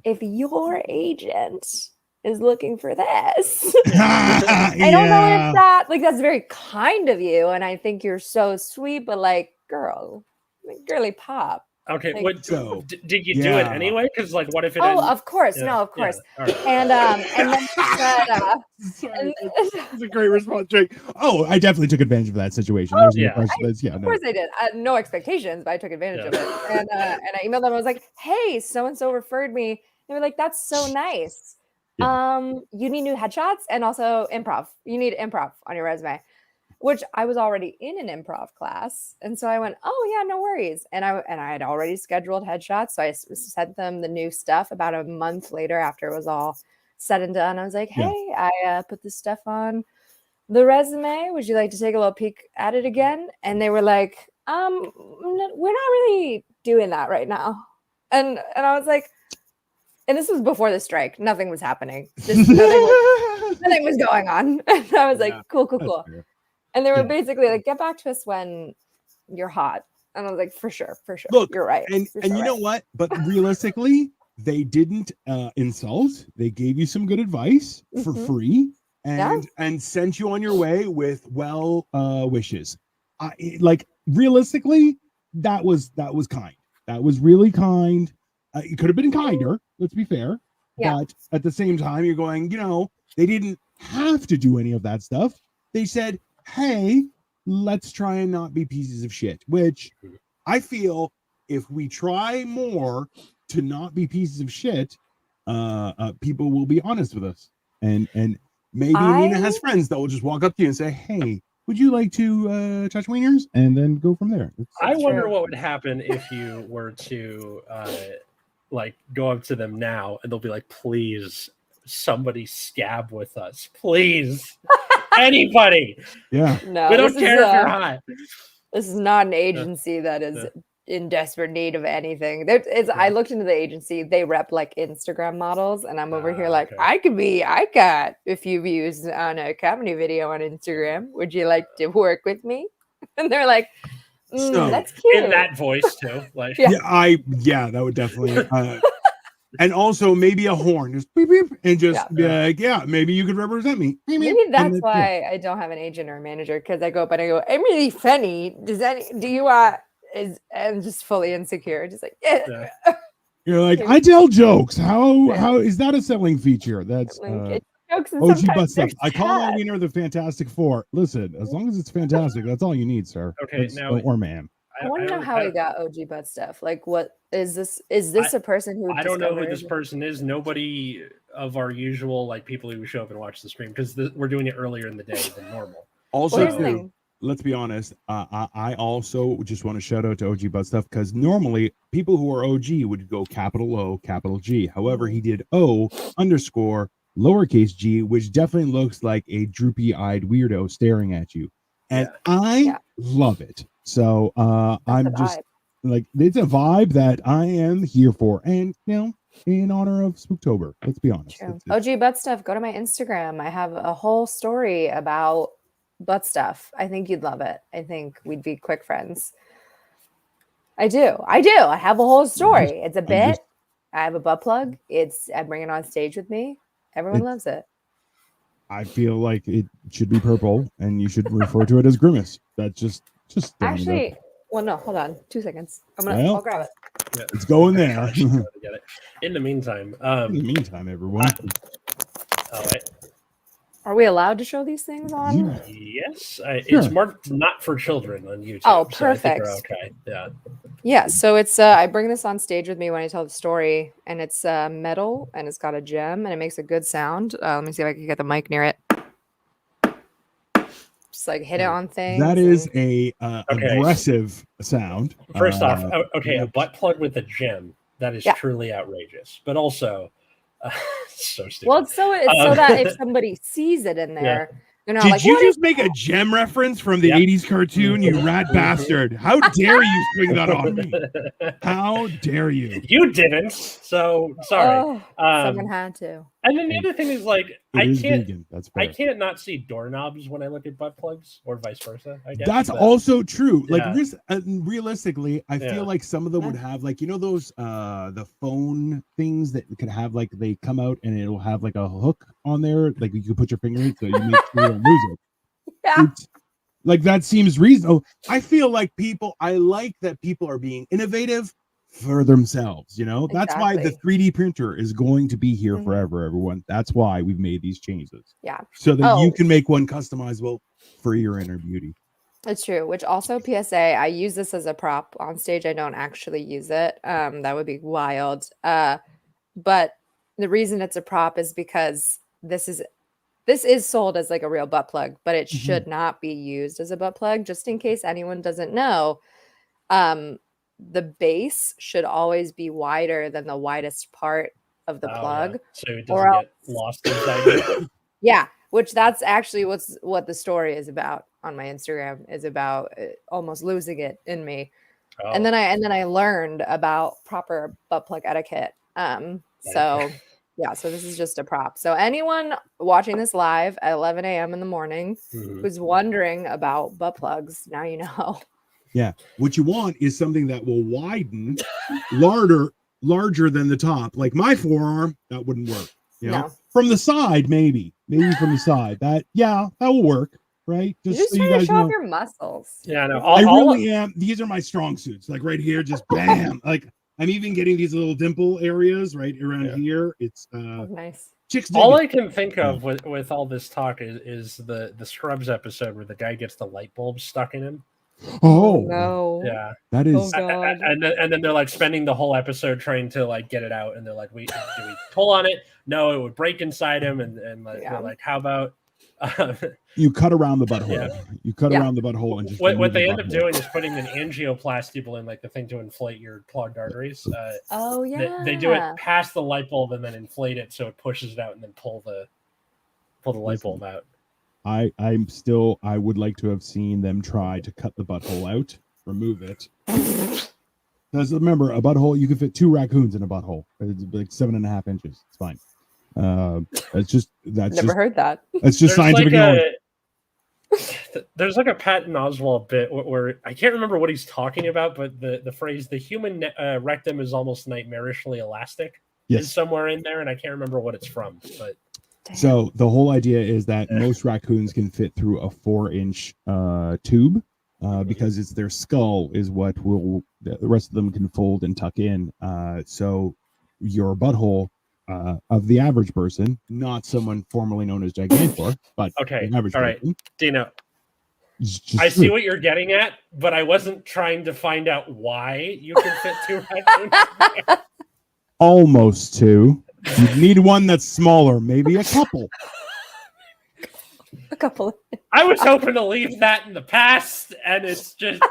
if your agent is looking for this. I don't know if that's very kind of you. And I think you're so sweet, but like, girly pop. Okay, like, did you do it anyway? Because like, what if it? Of course, no, of course. Yeah. Right. And then she said, it's a great response, Jake. Oh, I definitely took advantage of that situation. Of course I did. No expectations, but I took advantage of it. And I emailed them. I was like, hey, so and so referred me. They were like, that's so nice. Yeah. You need new headshots and also improv. You need improv on your resume. Which I was already in an improv class. And so I went, oh yeah, no worries. And I had already scheduled headshots. So I sent them the new stuff about a month later after it was all said and done. I was like, hey, I put this stuff on the resume. Would you like to take a little peek at it again? And they were like, we're not really doing that right now. And I was like, and this was before the strike. Nothing was happening. Just nothing was going on. And I was like, cool. And they were basically like, get back to us when you're hot. And I was like, for sure. Look, you're right. And you know what? But realistically, they didn't insult. They gave you some good advice for free and sent you on your way with wishes. Like, realistically, that was kind. That was really kind. It could have been kinder, let's be fair. Yeah. But at the same time, you're going, they didn't have to do any of that stuff. They said, hey, let's try and not be pieces of shit, which I feel if we try more to not be pieces of shit, people will be honest with us. And maybe Nina has friends that will just walk up to you and say, hey, would you like to touch wieners? And then go from there. I wonder what would happen if you were to like go up to them now and they'll be like, please, somebody scab with us, please. Anybody. Yeah. No, we don't care if you're hot. This is not an agency that is in desperate need of anything. I looked into the agency. They rep like Instagram models, and I'm over here like, okay. I got a few views on a comedy video on Instagram. Would you like to work with me? And they're like, So, that's cute. In that voice too. Like yeah, that would definitely. And also maybe a horn, just beep beep, and just be like, yeah, maybe you could represent me. Beep, beep. Maybe that's why I don't have an agent or a manager, because I go up and I go, I'm really funny. Do you I'm just fully insecure, just like Yeah. You're like, I tell jokes. How is that a selling feature? That's like, jokes and OG sometimes butt stuff. they're I call sad. that wiener the Fantastic Four. Listen, as long as it's fantastic, that's all you need, sir. Okay, now or ma'am. I want to know how he got OG butt stuff. Like, what is this? Is this a person who? I don't know who this person is. Nobody of our usual like people who show up and watch the stream, because we're doing it earlier in the day than normal. Also, Well, too, let's be honest. I also just want to shout out to OG butt stuff, because normally people who are OG would go capital O, capital G. However, he did O _ lowercase g, which definitely looks like a droopy-eyed weirdo staring at you, and I love it. So I'm just like, it's a vibe that I am here for, and in honor of Spooktober, let's be honest. OG butt stuff. Go to my Instagram. I have a whole story about butt stuff. I think you'd love it. I think we'd be quick friends. I do. I have a whole story. It's a bit. I have a butt plug. I bring it on stage with me. Everyone loves it. I feel like it should be purple, and you should refer to it as Grimace. That's just actually. Well, no, hold on. 2 seconds. I'll grab it. Yeah. It's going there. In the meantime, everyone. All right. Are we allowed to show these things on? Yes, it's marked not for children on YouTube. Oh, perfect. So I think we're okay. Yeah. Yeah. So it's I bring this on stage with me when I tell the story, and it's metal, and it's got a gem, and it makes a good sound. Let me see if I can get the mic near it. Just like hit it on things. That is a aggressive sound. First off, a butt plug with a gem. That is truly outrageous, but also so stupid. Well, it's so that if somebody sees it in there, they're not Did you just make a gem reference from the 80s cartoon, you rat bastard? How dare you spring that on me? How dare you? You didn't. So sorry. Someone had to. And then the other thing is, like, I can't not see doorknobs when I look at butt plugs, or vice versa. I guess that's also true. Like, Yeah. realistically, I feel like some of them would have, like, those the phone things that could have, like, they come out and it'll have like a hook on there, like you can put your finger in, so you make sure you don't lose it. Yeah. Like, that seems reasonable. I feel like I like that people are being innovative for themselves. That's why the 3D printer is going to be here forever, everyone. That's why we've made these changes. Yeah. So that you can make one customizable for your inner beauty. It's true. Which also, PSA, I use this as a prop on stage. I don't actually use it. That would be wild. But the reason it's a prop is because this is sold as like a real butt plug, but it should not be used as a butt plug. Just in case anyone doesn't know, the base should always be wider than the widest part of the plug. Yeah. So it doesn't get lost inside it. Yeah, which that's actually what the story is about on my Instagram, is about almost losing it in me. Oh. And then I learned about proper butt plug etiquette. So this is just a prop. So anyone watching this live at 11 a.m. in the morning who's wondering about butt plugs, now you know. Yeah. What you want is something that will widen larger than the top. Like my forearm, that wouldn't work. No. From the side, maybe from the side. That will work, right? Just so you guys show off your muscles. Yeah, no. I really am. These are my strong suits. Like right here, just bam. Like I'm even getting these little dimple areas right around here. It's nice. All I can think of with all this talk is the Scrubs episode where the guy gets the light bulb stuck in him. Oh no! Yeah, that is. And then they're like spending the whole episode trying to like get it out, and they're like, do we pull on it? No, it would break inside him, and like, they're like, how about you cut around the butthole? Yeah. You cut around the butthole and just. What they end up doing is putting an angioplasty balloon, like the thing to inflate your clogged arteries. They do it past the light bulb and then inflate it so it pushes it out, and then pull the light bulb out. I would like to have seen them try to cut the butthole out, remove it, Because remember, a butthole, you can fit 2 raccoons in a butthole. It's like 7.5 inches. It's fine. Never heard that. That's just There's scientific knowledge. There's like a Patton Oswalt bit where I can't remember what he's talking about, but the phrase "the human rectum is almost nightmarishly elastic" is somewhere in there, and I can't remember what it's from. But so the whole idea is that most raccoons can fit through a 4-inch tube. Because it's their skull is what will the rest of them can fold and tuck in. So your butthole of the average person, not someone formerly known as Gigantor, but okay, the average all right, person, Dino. I see what you're getting at, but I wasn't trying to find out why you can fit 2 raccoons. Almost 2. You need one that's smaller, maybe a couple. A couple. I was hoping to leave that in the past, and it's just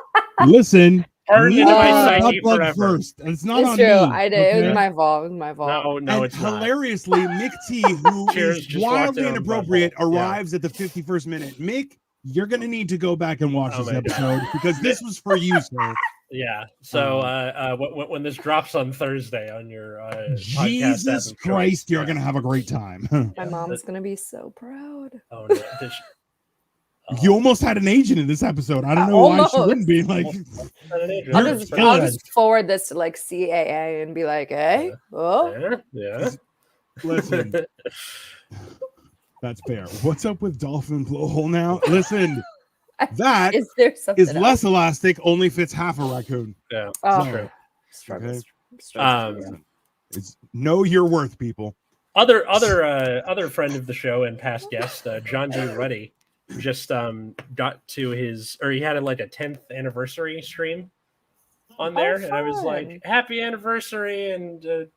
listen. burned into my psyche forever. First, and it's not It's on true. me. I did. Okay? It was my fault. It was my fault. No, and it's not. hilariously, Mick T, who Cheers, is just walked wildly in on inappropriate, Bumble. Yeah. arrives at the 51st minute. Mick, you're gonna need to go back and watch Oh this my episode because this was for you, sir. Yeah. So when this drops on Thursday on your Jesus podcast Christ, you're gonna have a great time. My mom's gonna be so proud. Oh, no. You almost had an agent in this episode. I don't know why she wouldn't be like. I'll just forward this to like CAA and be like, "Hey, yeah. Listen, that's fair. What's up with dolphin blowhole now? Listen, that is there something is less elastic. Only fits half a raccoon. Yeah. Oh, True. It's know your worth, people. Other friend of the show and past guest, John D. Ruddy, just got to he had like a 10th anniversary stream on there, and I was like, happy anniversary and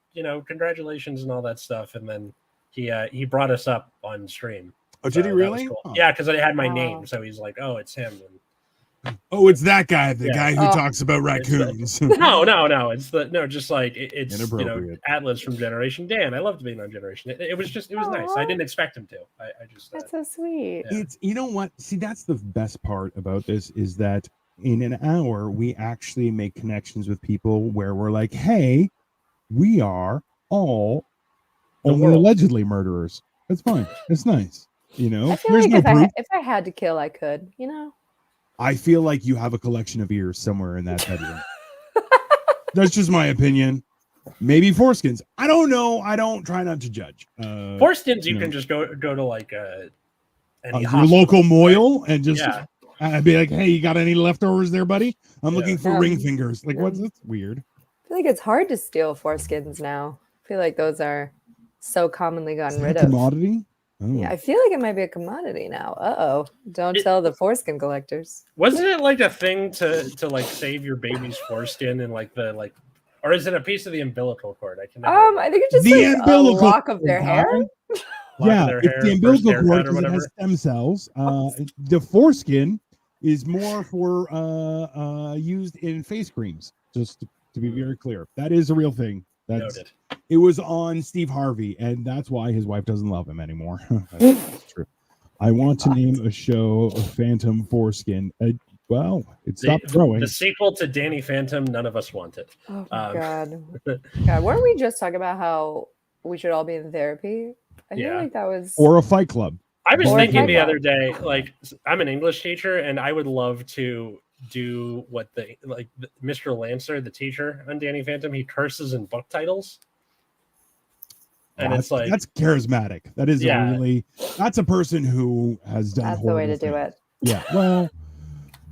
congratulations and all that stuff, and then he brought us up on stream. Oh, did he really? Cool. Oh. Yeah, because I had my name, so he's like, oh, it's him. Oh, it's that guy, the guy who talks about raccoons. No, it's just like it's inappropriate. Atlas from Generation Dan. I loved being on Generation. It was nice. I didn't expect him to. I just that's so sweet. Yeah. It's what? See, that's the best part about this is that in an hour we actually make connections with people where we're like, hey, we are all only allegedly murderers. That's fine. It's nice. I feel like if I had to kill, I could. I feel like you have a collection of ears somewhere in that bedroom. That's just my opinion. Maybe foreskins. I don't know. I don't try not to judge. Foreskins, you can just go to like any your local Moyle and just I'd be like, hey, you got any leftovers there, buddy? I'm looking for ring fingers. Like, what's that's weird. I feel like it's hard to steal foreskins now. I feel like those are so commonly gotten rid of. Commodity? Oh. Yeah, I feel like it might be a commodity now. Don't tell the foreskin collectors. Wasn't it like a thing to like save your baby's foreskin and like or is it a piece of the umbilical cord? I think it's just the like a lock of their hair. Yeah, it's the umbilical cord because it has stem cells. The foreskin is more for used in face creams. Just to be very clear, that is a real thing. Noted. It was on Steve Harvey, and that's why his wife doesn't love him anymore. That's true. I want to name a show Phantom Foreskin. It stopped growing. The sequel to Danny Phantom, none of us wanted. Oh my God. Weren't we just talking about how we should all be in therapy? I feel like that was... Or a fight club. I was thinking the other day, like, I'm an English teacher, and I would love to do what Mr. Lancer, the teacher on Danny Phantom, he curses in book titles. And it's like that's charismatic. That is that's a person who has done. That's the way to do it. Yeah. Well,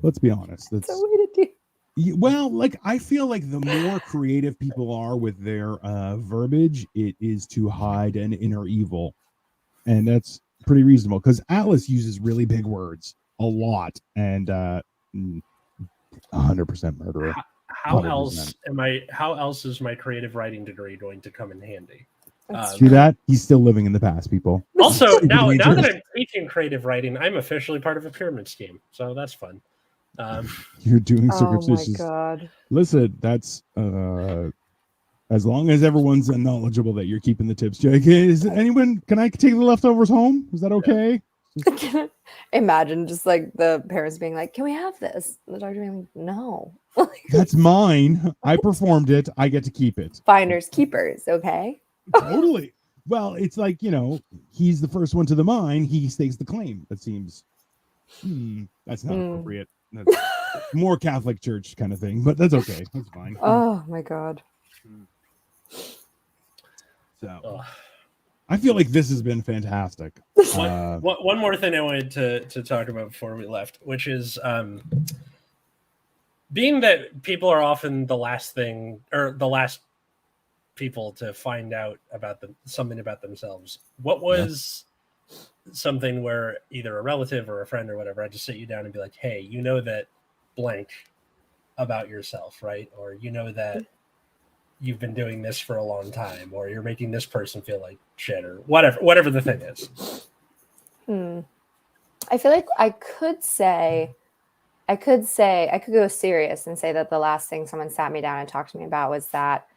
let's be honest. That's the way to do. Well, like I feel like the more creative people are with their verbiage, it is to hide an inner evil, and that's pretty reasonable. Because Atlas uses really big words a lot, and 100% murderer. How else is my creative writing degree going to come in handy? See that? He's still living in the past, people. Also, now that I'm teaching creative writing, I'm officially part of a pyramid scheme, so that's fun. You're doing circumcisions. Oh my God! Listen, that's as long as everyone's knowledgeable that you're keeping the tips. Jake, can I take the leftovers home? Is that okay? Imagine just like the parents being like, "Can we have this?" And the doctor being like, "No." That's mine. I performed it. I get to keep it. Finders keepers, okay? Totally. Well, it's like, he's the first one to the mine. He stakes the claim. That seems, that's not appropriate. That's more Catholic Church kind of thing, but that's okay. That's fine. Oh my God. So I feel like this has been fantastic. One more thing I wanted to talk about before we left, which is being that people are often the last thing or the last people to find out about something about themselves. What was something where either a relative or a friend or whatever had to sit you down and be like, hey, you know that blank about yourself, right? Or you know that you've been doing this for a long time, or you're making this person feel like shit, or whatever the thing is. I feel like I could go serious and say that the last thing someone sat me down and talked to me about was that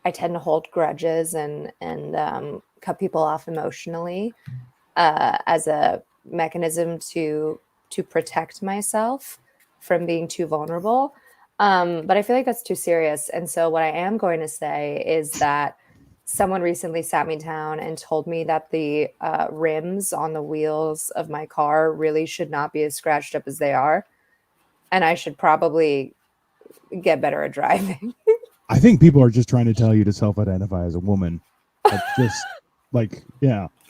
I tend to hold grudges and cut people off emotionally as a mechanism to protect myself from being too vulnerable. But I feel like that's too serious. And so what I am going to say is that someone recently sat me down and told me that the rims on the wheels of my car really should not be as scratched up as they are. And I should probably get better at driving. I think people are just trying to tell you to self-identify as a woman. That's just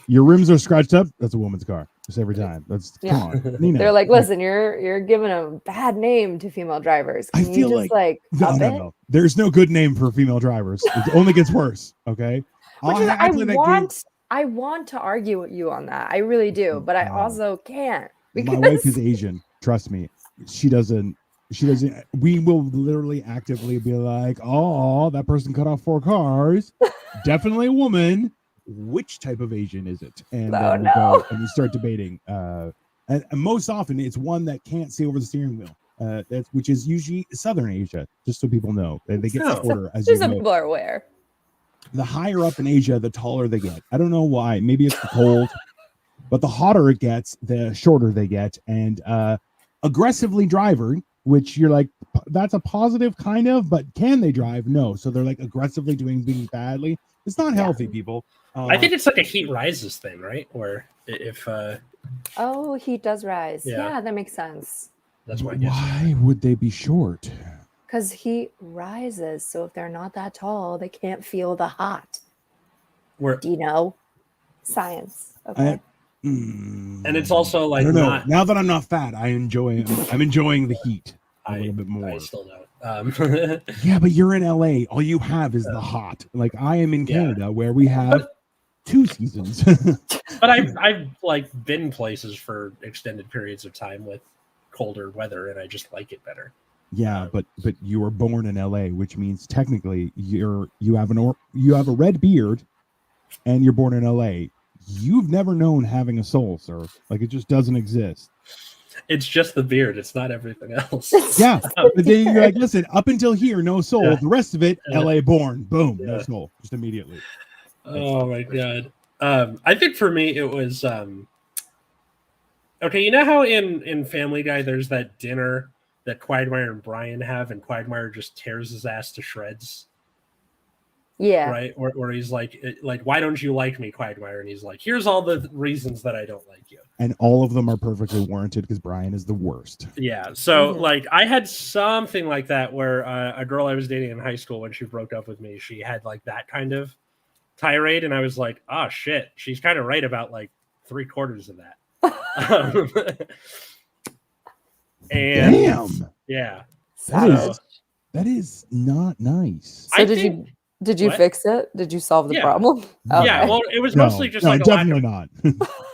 your rims are scratched up. That's a woman's car. Just every time. Come on, Nina. They're like, listen, you're giving a bad name to female drivers. Can I feel you just no. There's no good name for female drivers. It only gets worse. Okay. I want to argue with you on that. I really do, but I also can't. My wife is Asian. Trust me. She doesn't. We will literally actively be like, oh, that person cut off 4 cars. Definitely a woman. Which type of Asian is it? And we go and we start debating. And most often it's one that can't see over the steering wheel. Which is usually Southern Asia, just so people know. They get shorter as you some know. people are aware. The higher up in Asia, the taller they get. I don't know why. Maybe it's the cold, but the hotter it gets, the shorter they get. And aggressively driving, which you're like, that's a positive kind of, but can they drive? No. So they're like aggressively doing things badly. It's not healthy, people. I think it's like a heat rises thing, right? Where if heat does rise. Yeah, that makes sense. That's why. Why would they be short? Because heat rises. So if they're not that tall, they can't feel the hot. Do you know? Science. Okay. And it's also like, I don't know. Now that I'm not fat, I'm enjoying the heat a little bit more. I still don't. Yeah, but you're in LA. All you have is the hot. Like I am in Canada, where we have 2 seasons. But I've like been places for extended periods of time with colder weather, and I just like it better. Yeah, but you were born in LA, which means technically you have a red beard, and you're born in LA. You've never known having a soul, sir. Like it just doesn't exist. It's just the beard. It's not everything else. Yeah, but then you're like, listen, up until here, no soul. Yeah. The rest of it, LA born. Boom, no soul, just immediately. Oh my God. I think for me it was okay. You know how in Family Guy there's that dinner that Quagmire and Brian have, and Quagmire just tears his ass to shreds. Yeah. Right. Or he's like, why don't you like me, Quagmire? And he's like, here's all the reasons that I don't like you. And all of them are perfectly warranted because Brian is the worst. Yeah. So like I had something like that where a girl I was dating in high school, when she broke up with me, she had like that kind of tirade. And I was like, oh shit, she's kind of right about like 3/4 of that. And damn. Yeah. That is not nice. So did you fix it? Did you solve the problem? Okay. Yeah, well, it was mostly just like definitely not.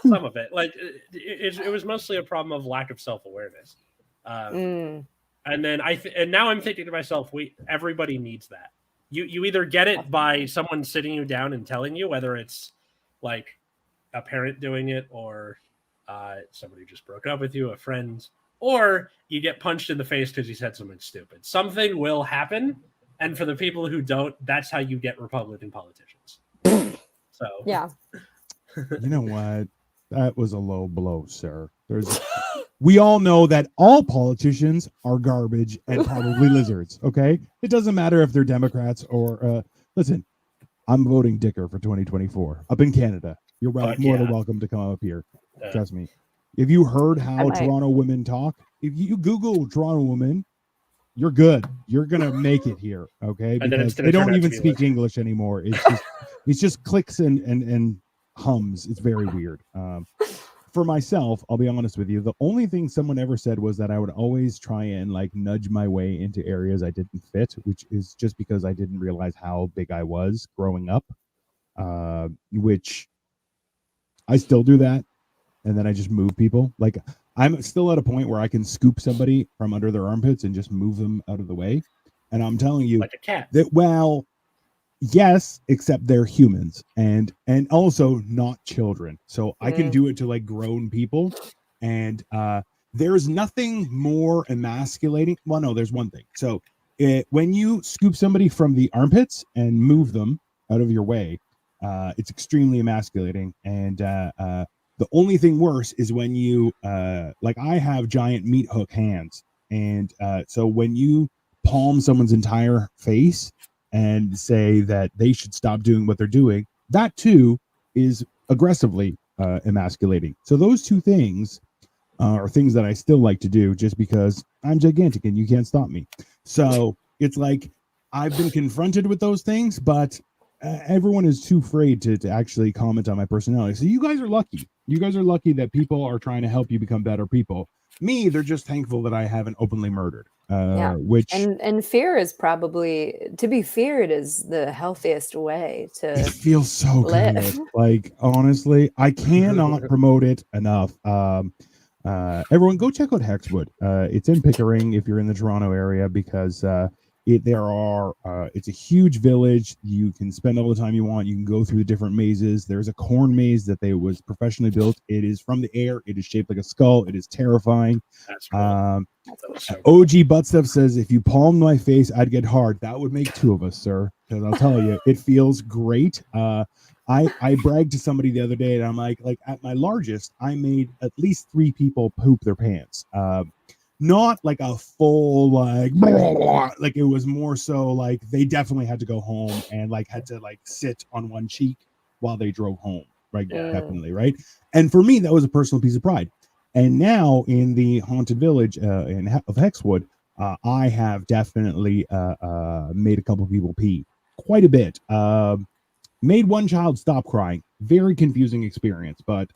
Some of it, like it was mostly a problem of lack of self-awareness. And then and now I'm thinking to myself, everybody needs that. You either get it by someone sitting you down and telling you, whether it's like a parent doing it or somebody just broke up with you, a friend, or you get punched in the face because you said something stupid. Something will happen. And for the people who don't, that's how you get Republican politicians. So yeah. You know what? That was a low blow, sir. we all know that all politicians are garbage and probably lizards. Okay, it doesn't matter if they're Democrats or listen. I'm voting Dicker for 2024 up in Canada. You're more than welcome to come up here. Trust me. If you heard how Toronto women talk, if you Google Toronto women, you're good. You're gonna make it here, okay? Because they don't even speak English anymore. It's just clicks and hums. It's very weird. For myself, I'll be honest with you. The only thing someone ever said was that I would always try and like nudge my way into areas I didn't fit, which is just because I didn't realize how big I was growing up. Which I still do that, and then I just move people. Like I'm still at a point where I can scoop somebody from under their armpits and just move them out of the way. And I'm telling you, like a cat. Yes, except they're humans and also not children. So I can do it to like grown people. And there's nothing more emasculating. Well, no, there's one thing. So when you scoop somebody from the armpits and move them out of your way, it's extremely emasculating. And the only thing worse is when you like I have giant meat hook hands. And so when you palm someone's entire face and say that they should stop doing what they're doing, that too is aggressively emasculating. So those two things are things that I still like to do just because I'm gigantic and you can't stop me. So it's like I've been confronted with those things, but everyone is too afraid to actually comment on my personality. So you guys are lucky. You guys are lucky that people are trying to help you become better people. Me, they're just thankful that I haven't openly murdered. Which and fear is probably, to be feared is the healthiest way to it feels so live. good. Like honestly, I cannot promote it enough. Everyone go check out Hexwood. It's in Pickering if you're in the Toronto area, because it's a huge village. You can spend all the time you want. You can go through the different mazes. There's a corn maze that was professionally built. It is from the air. It is shaped like a skull. It is terrifying. That's cool. OG Butt Stuff says, if you palmed my face, I'd get hard. That would make two of us, sir. Because I'll tell you, it feels great. I bragged to somebody the other day, and I'm like at my largest, I made at least 3 people poop their pants. Not like a full like it was more so like they definitely had to go home and like had to like sit on one cheek while they drove home, right? Definitely, right? And for me, that was a personal piece of pride. And now in the haunted village of Hexwood, I have definitely made a couple of people pee quite a bit. Made one child stop crying. Very confusing experience, but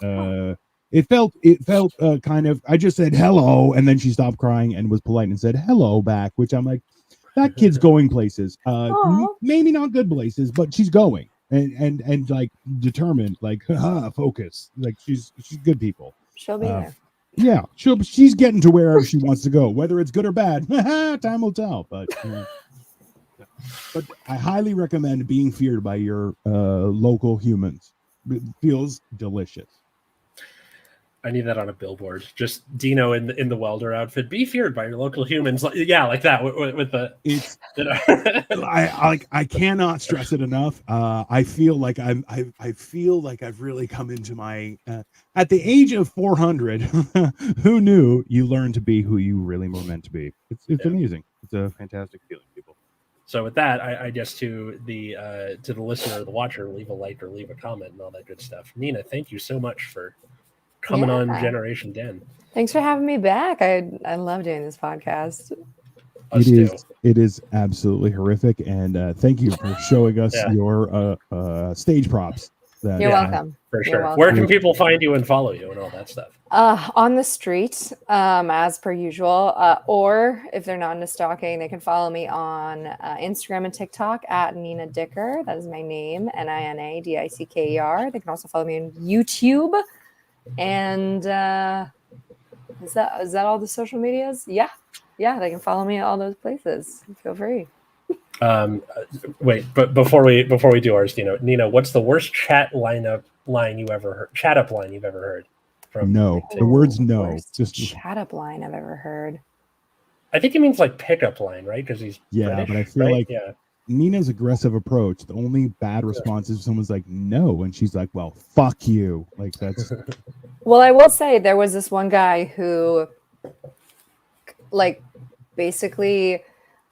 it felt kind of, I just said hello, and then she stopped crying and was polite and said hello back, which I'm like, that kid's going places. Maybe not good places, but she's going and like determined, like focus. Like she's good people. She'll be there. Yeah, she's getting to wherever she wants to go, whether it's good or bad. Time will tell. But I highly recommend being feared by your local humans. It feels delicious. I need that on a billboard. Just Dino in the welder outfit. Be feared by your local humans. Yeah, like that with the. It's. I cannot stress it enough. I feel like I feel like I've really come into my. At the age of 400, who knew you learn to be who you really were meant to be? It's amazing. It's a fantastic feeling, people. So with that, I guess to the listener or the watcher, leave a like or leave a comment and all that good stuff. Nina, thank you so much for coming on Generation Den. Thanks for having me back. I love doing this podcast. It is absolutely horrific, and thank you for showing us your stage props. You're welcome. For sure. Where can people find you and follow you and all that stuff? On the street, as per usual. Or if they're not into stalking, they can follow me on Instagram and TikTok at Nina Dicker. That is my name, NinaDicker. They can also follow me on YouTube. And is that all the social medias? Yeah, they can follow me at all those places. Feel free. Wait, but before we do ours, Nina, what's the worst chat line you've ever heard? From the words no. Just chat up line I've ever heard. I think he means like pickup line, right? Because he's British, but I feel like Nina's aggressive approach, the only bad response is someone's like no, and she's like, well, fuck you. Like that's. Well, I will say there was this one guy who like basically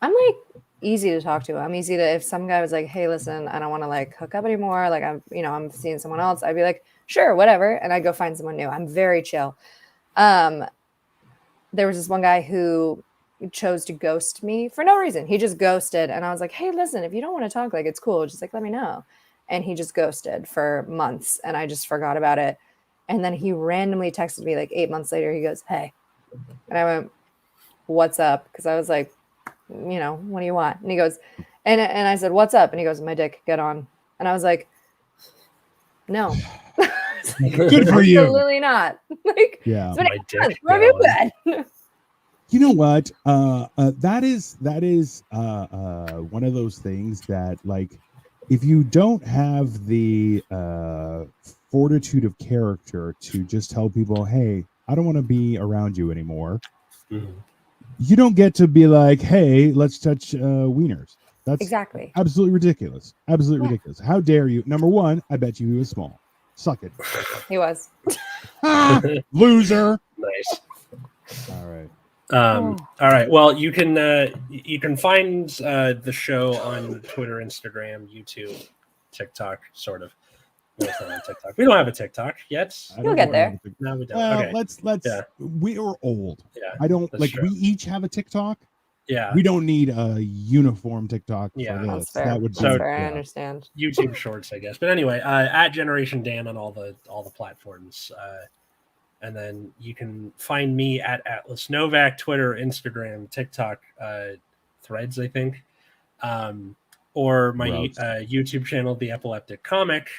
I'm like easy to talk to. I'm easy to, if some guy was like, hey, listen, I don't want to like hook up anymore, like I'm seeing someone else, I'd be like, sure, whatever, and I'd go find someone new. I'm very chill. There was this one guy who chose to ghost me for no reason. He just ghosted, and I was like, hey, listen, if you don't want to talk, like, it's cool, just like let me know. And he just ghosted for months, and I just forgot about it. And then he randomly texted me like 8 months later. He goes, hey, and I went, what's up? Because I was like, what do you want? And he goes, and I said, what's up? And he goes, my dick, get on. And I was like, no. Good for you. Absolutely not. Like, yeah, my dick. where have you been? You know what? That is one of those things that, like, if you don't have the fortitude of character to just tell people, hey, I don't want to be around you anymore. Mm-hmm. You don't get to be like, hey, let's touch wieners. That's exactly absolutely ridiculous. Absolutely ridiculous. How dare you? Number one, I bet you he was small. Suck it. He was. Loser. Nice. All right. All right. Well, you can find the show on Twitter, Instagram, YouTube, TikTok, sort of. No, it's not on TikTok. We don't have a TikTok yet. You'll get there. No, we don't. Well, Okay. let's. Yeah. We are old. Yeah. I don't that's like. true. We each have a TikTok. Yeah. We don't need a uniform TikTok Yeah. for That's this. fair. That would be. That's fair. I yeah. understand. YouTube Shorts, I guess. But anyway, at Generation Dan on all the platforms. And then you can find me at Atlas Novak, Twitter, Instagram, TikTok, Threads, I think, or my YouTube channel, The Epileptic Comic.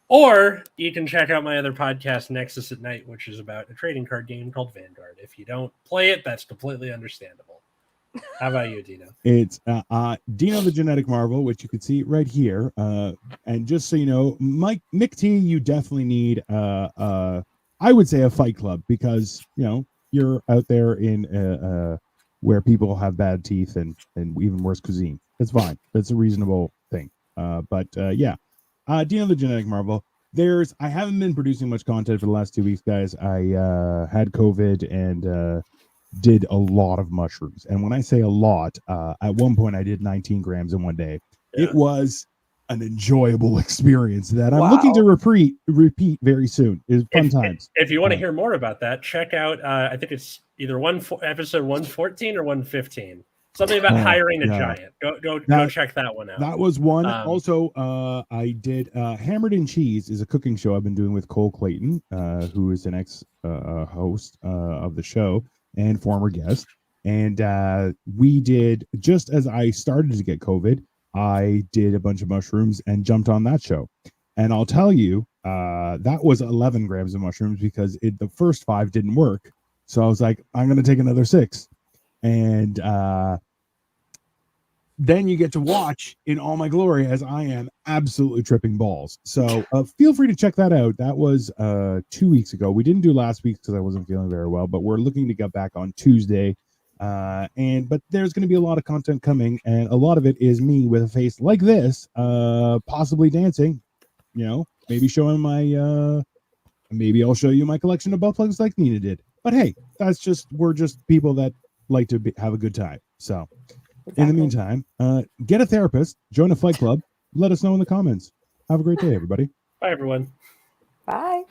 Or you can check out my other podcast, Nexus at Night, which is about a trading card game called Vanguard. If you don't play it, that's completely understandable. How about you, Dino? It's Dino the Genetic Marvel, which you can see right here. And just so you know, Mick T, you definitely need I would say a fight club, because you're out there in where people have bad teeth and even worse cuisine. It's fine. It's a reasonable thing. But Dino the Genetic Marvel. I haven't been producing much content for the last 2 weeks, guys. I had COVID and did a lot of mushrooms. And when I say a lot, at one point I did 19 grams in one day. Yeah. It was an enjoyable experience that I'm looking to repeat very soon. It's fun times. If you want to hear more about that, check out I think it's either episode 114 or 115. Something about hiring a giant. Go check that one out. That was one. Also, I did Hammered in Cheese is a cooking show I've been doing with Cole Clayton, who is an ex host of the show and former guest. And we did, just as I started to get COVID, I did a bunch of mushrooms and jumped on that show. And I'll tell you, that was 11 grams of mushrooms because the first 5 didn't work. So I was like, I'm going to take another 6. And then you get to watch in all my glory as I am absolutely tripping balls. So feel free to check that out. That was 2 weeks ago. We didn't do last week because I wasn't feeling very well, but we're looking to get back on Tuesday. But there's going to be a lot of content coming, and a lot of it is me with a face like this, possibly dancing, maybe showing my, maybe I'll show you my collection of butt plugs like Nina did. But hey, we're just people that like to have a good time. So in the meantime, get a therapist, join a fight club, let us know in the comments. Have a great day, everybody. Bye, everyone. Bye.